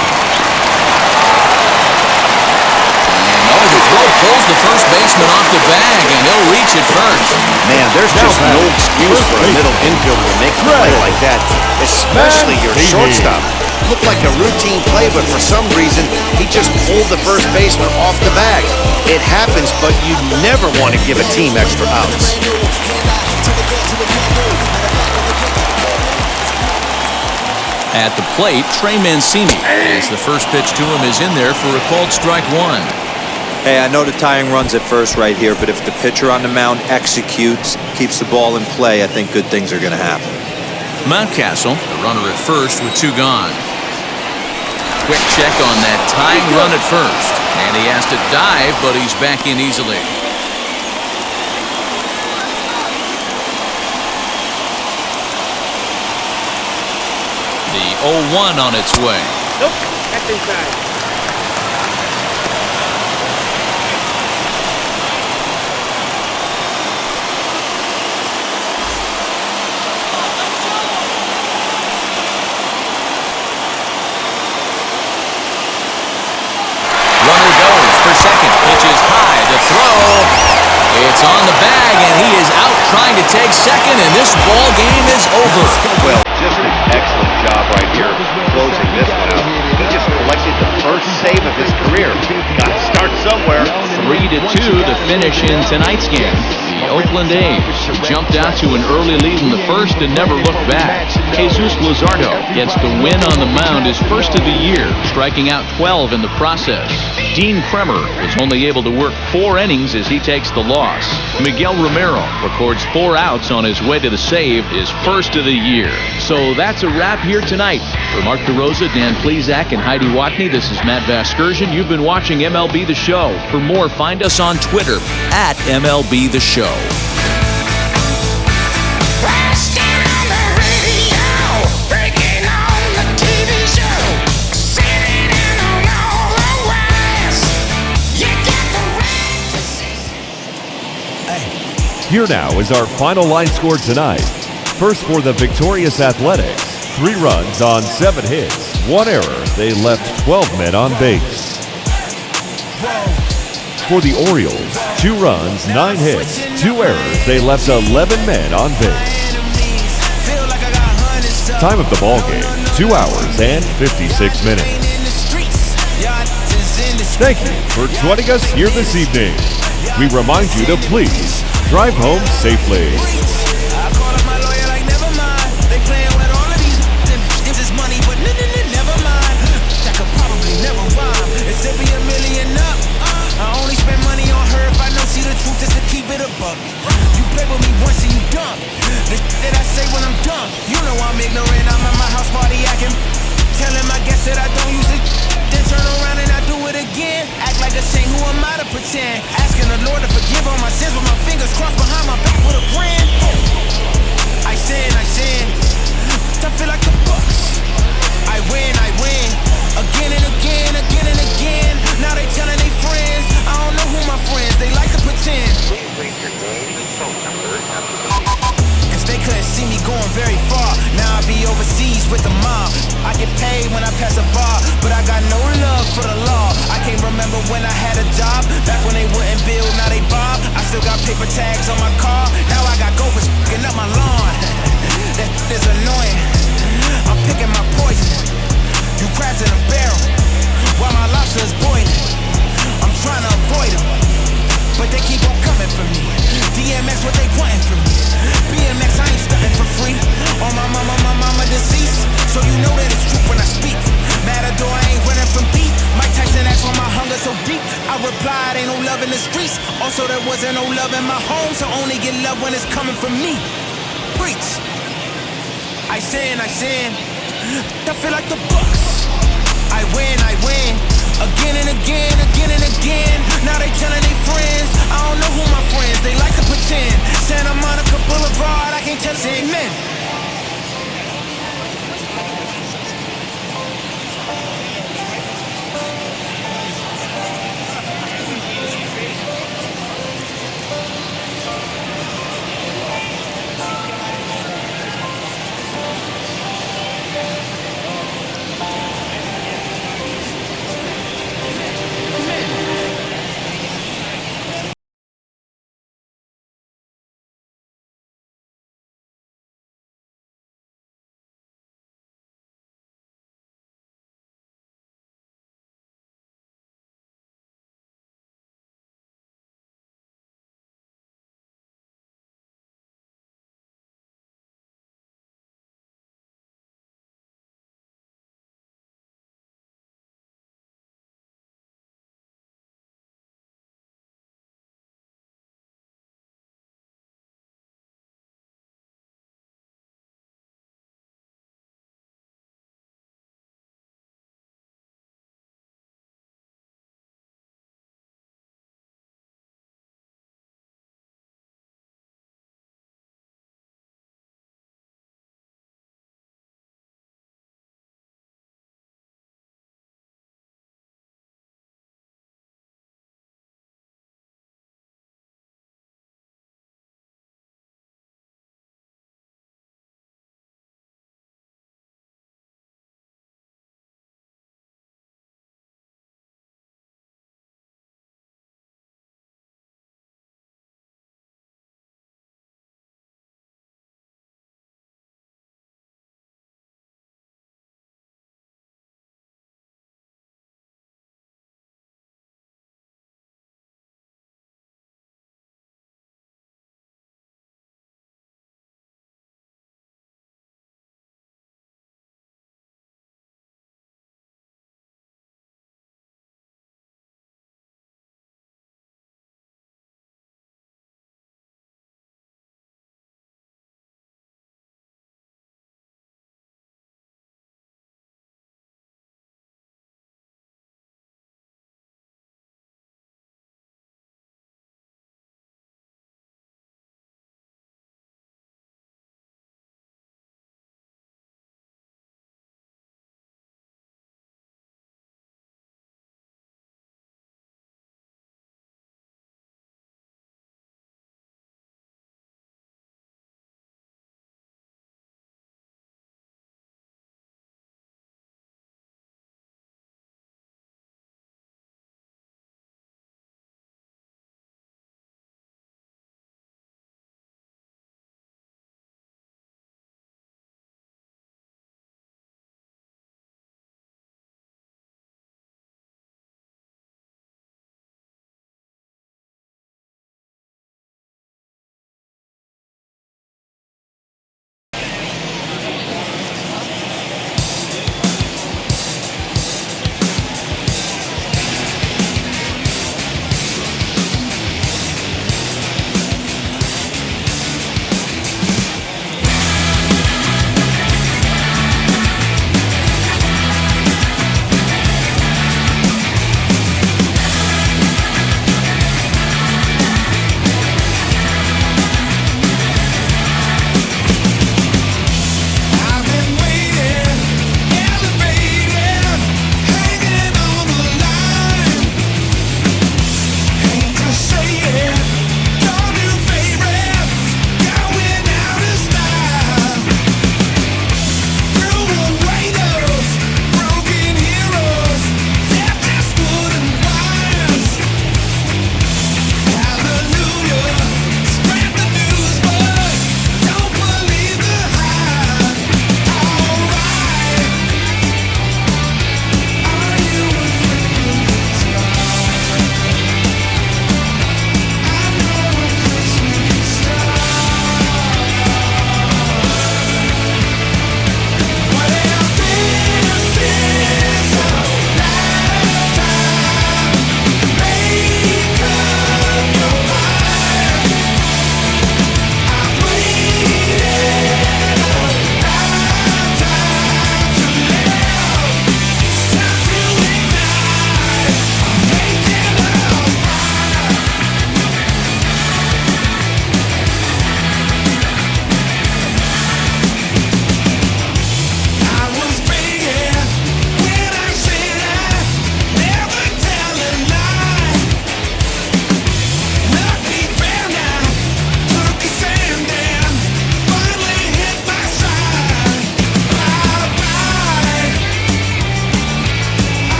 And the throw pulls the first baseman off the bag, and he'll reach it first. Man, there's just no excuse for a middle infielder to make a play like that, especially your shortstop. Looked like a routine play, but for some reason, he just pulled the first baseman off the bag. It happens, but you never want to give a team extra outs. At the plate, Trey Mancini, as the first pitch to him is in there for a called strike one. Hey, I know the tying run's at first right here, but if the pitcher on the mound executes, keeps the ball in play, I think good things are going to happen. Mountcastle, the runner at first with 2 gone. Quick check on that tying run at first. And he has to dive, but he's back in easily. The 0-1 on its way. Nope, that's inside. Second, pitch is high, the throw, it's on the bag, and he is out trying to take second, and this ball game is over. Well, just an excellent job right here closing this one out. He just collected the first save of his career. Got to start somewhere. 3-2 the finish in tonight's game. The Oakland A's jumped out to an early lead in the first and never looked back. Jesus Luzardo gets the win on the mound, his first of the year, striking out 12 in the process. Dean Kremer was only able to work 4 innings as he takes the loss. Miguel Romero records 4 outs on his way to the save, his first of the year. So that's a wrap here tonight. For Mark DeRosa, Dan Plesac, and Heidi Watney, this is Matt Vasgersian. You've been watching MLB The Show. For more, find us on Twitter at MLB The Show. Here now is our final line score tonight. First for the victorious Athletics, 3 runs on 7 hits, 1 error. They left 12 men on base. For the Orioles, 2 runs, 9 hits, 2 errors. They left 11 men on base. Time of the ball game, 2 hours and 56 minutes. Thank you for joining us here this evening. We remind you to please drive home safely. I call up my lawyer like never mind. They playing with all of these this is money, but never mind. That could probably never rhyme. It still be $1 million up. I only spend money on her if I know she the truth, just to keep it above. You play with me once and you dumb. The that I say when I'm dumb. You know I'm ignorant. I'm at my house party acting. Telling my guests that I don't use it. Then turn around and I do it again. Act like a saint, who am I to pretend? Asking the Lord to forgive all my sins with my fingers crossed behind my back with a grin. I sin. I feel like the Bucks. I win. Again and again. Now they telling their friends. I don't know who my friends, they like to pretend. If they couldn't see me going very far, now I be overseas with the mob. I get paid when I pass a bar, but I got no love for the law. I can't remember when I had a job, back when they wouldn't build, now they bob. I still got paper tags on my car, now I got gophers f***ing up my lawn. That is annoying, I'm picking my poison. You crabs in a barrel, while my lobster is boiling. I'm trying to avoid them, but they keep on coming for me. DMX what they wanting from me. BMX I ain't stunting for free. On my mama deceased, so you know that in my home, so only get love when it's coming from me. Preach. I sin. I feel like the Bucks. I win. Again and again. Now they telling their friends. I don't know who my friends. They like to pretend. Santa Monica Boulevard. I can't tell amen.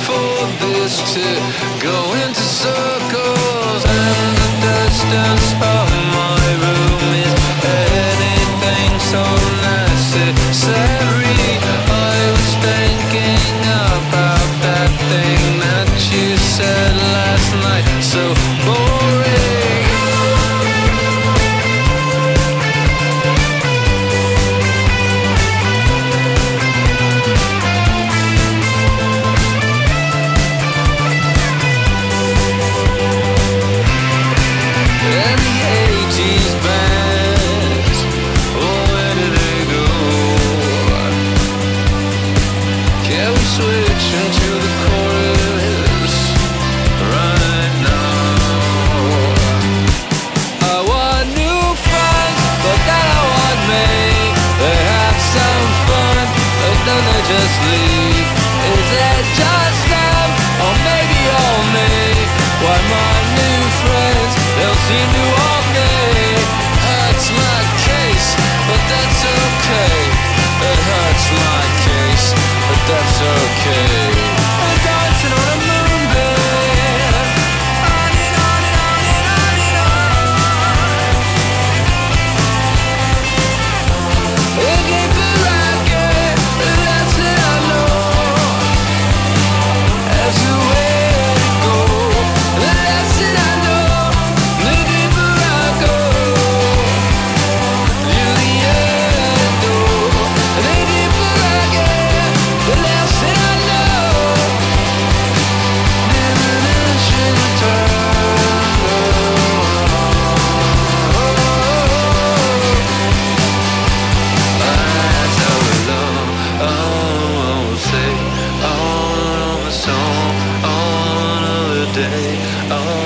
for this to go into circles, and the distance from my room is anything so necessary. I was thinking about that thing that you said last night, so boring. Just leave. Is it just them, or maybe all me? Why my new friends, they'll seem to all me. Hurts my case, but that's okay. It hurts my case, but that's okay. I'm dancing on a moonbeam. On and on and on and on and on. The deeper I get, the less that I know. As the way to go, the less that I know. The deeper I go, to the end door. The deeper I get, the less that I know. Diminishing return. That's how we love. Oh, say, oh, a song, on another day. Oh.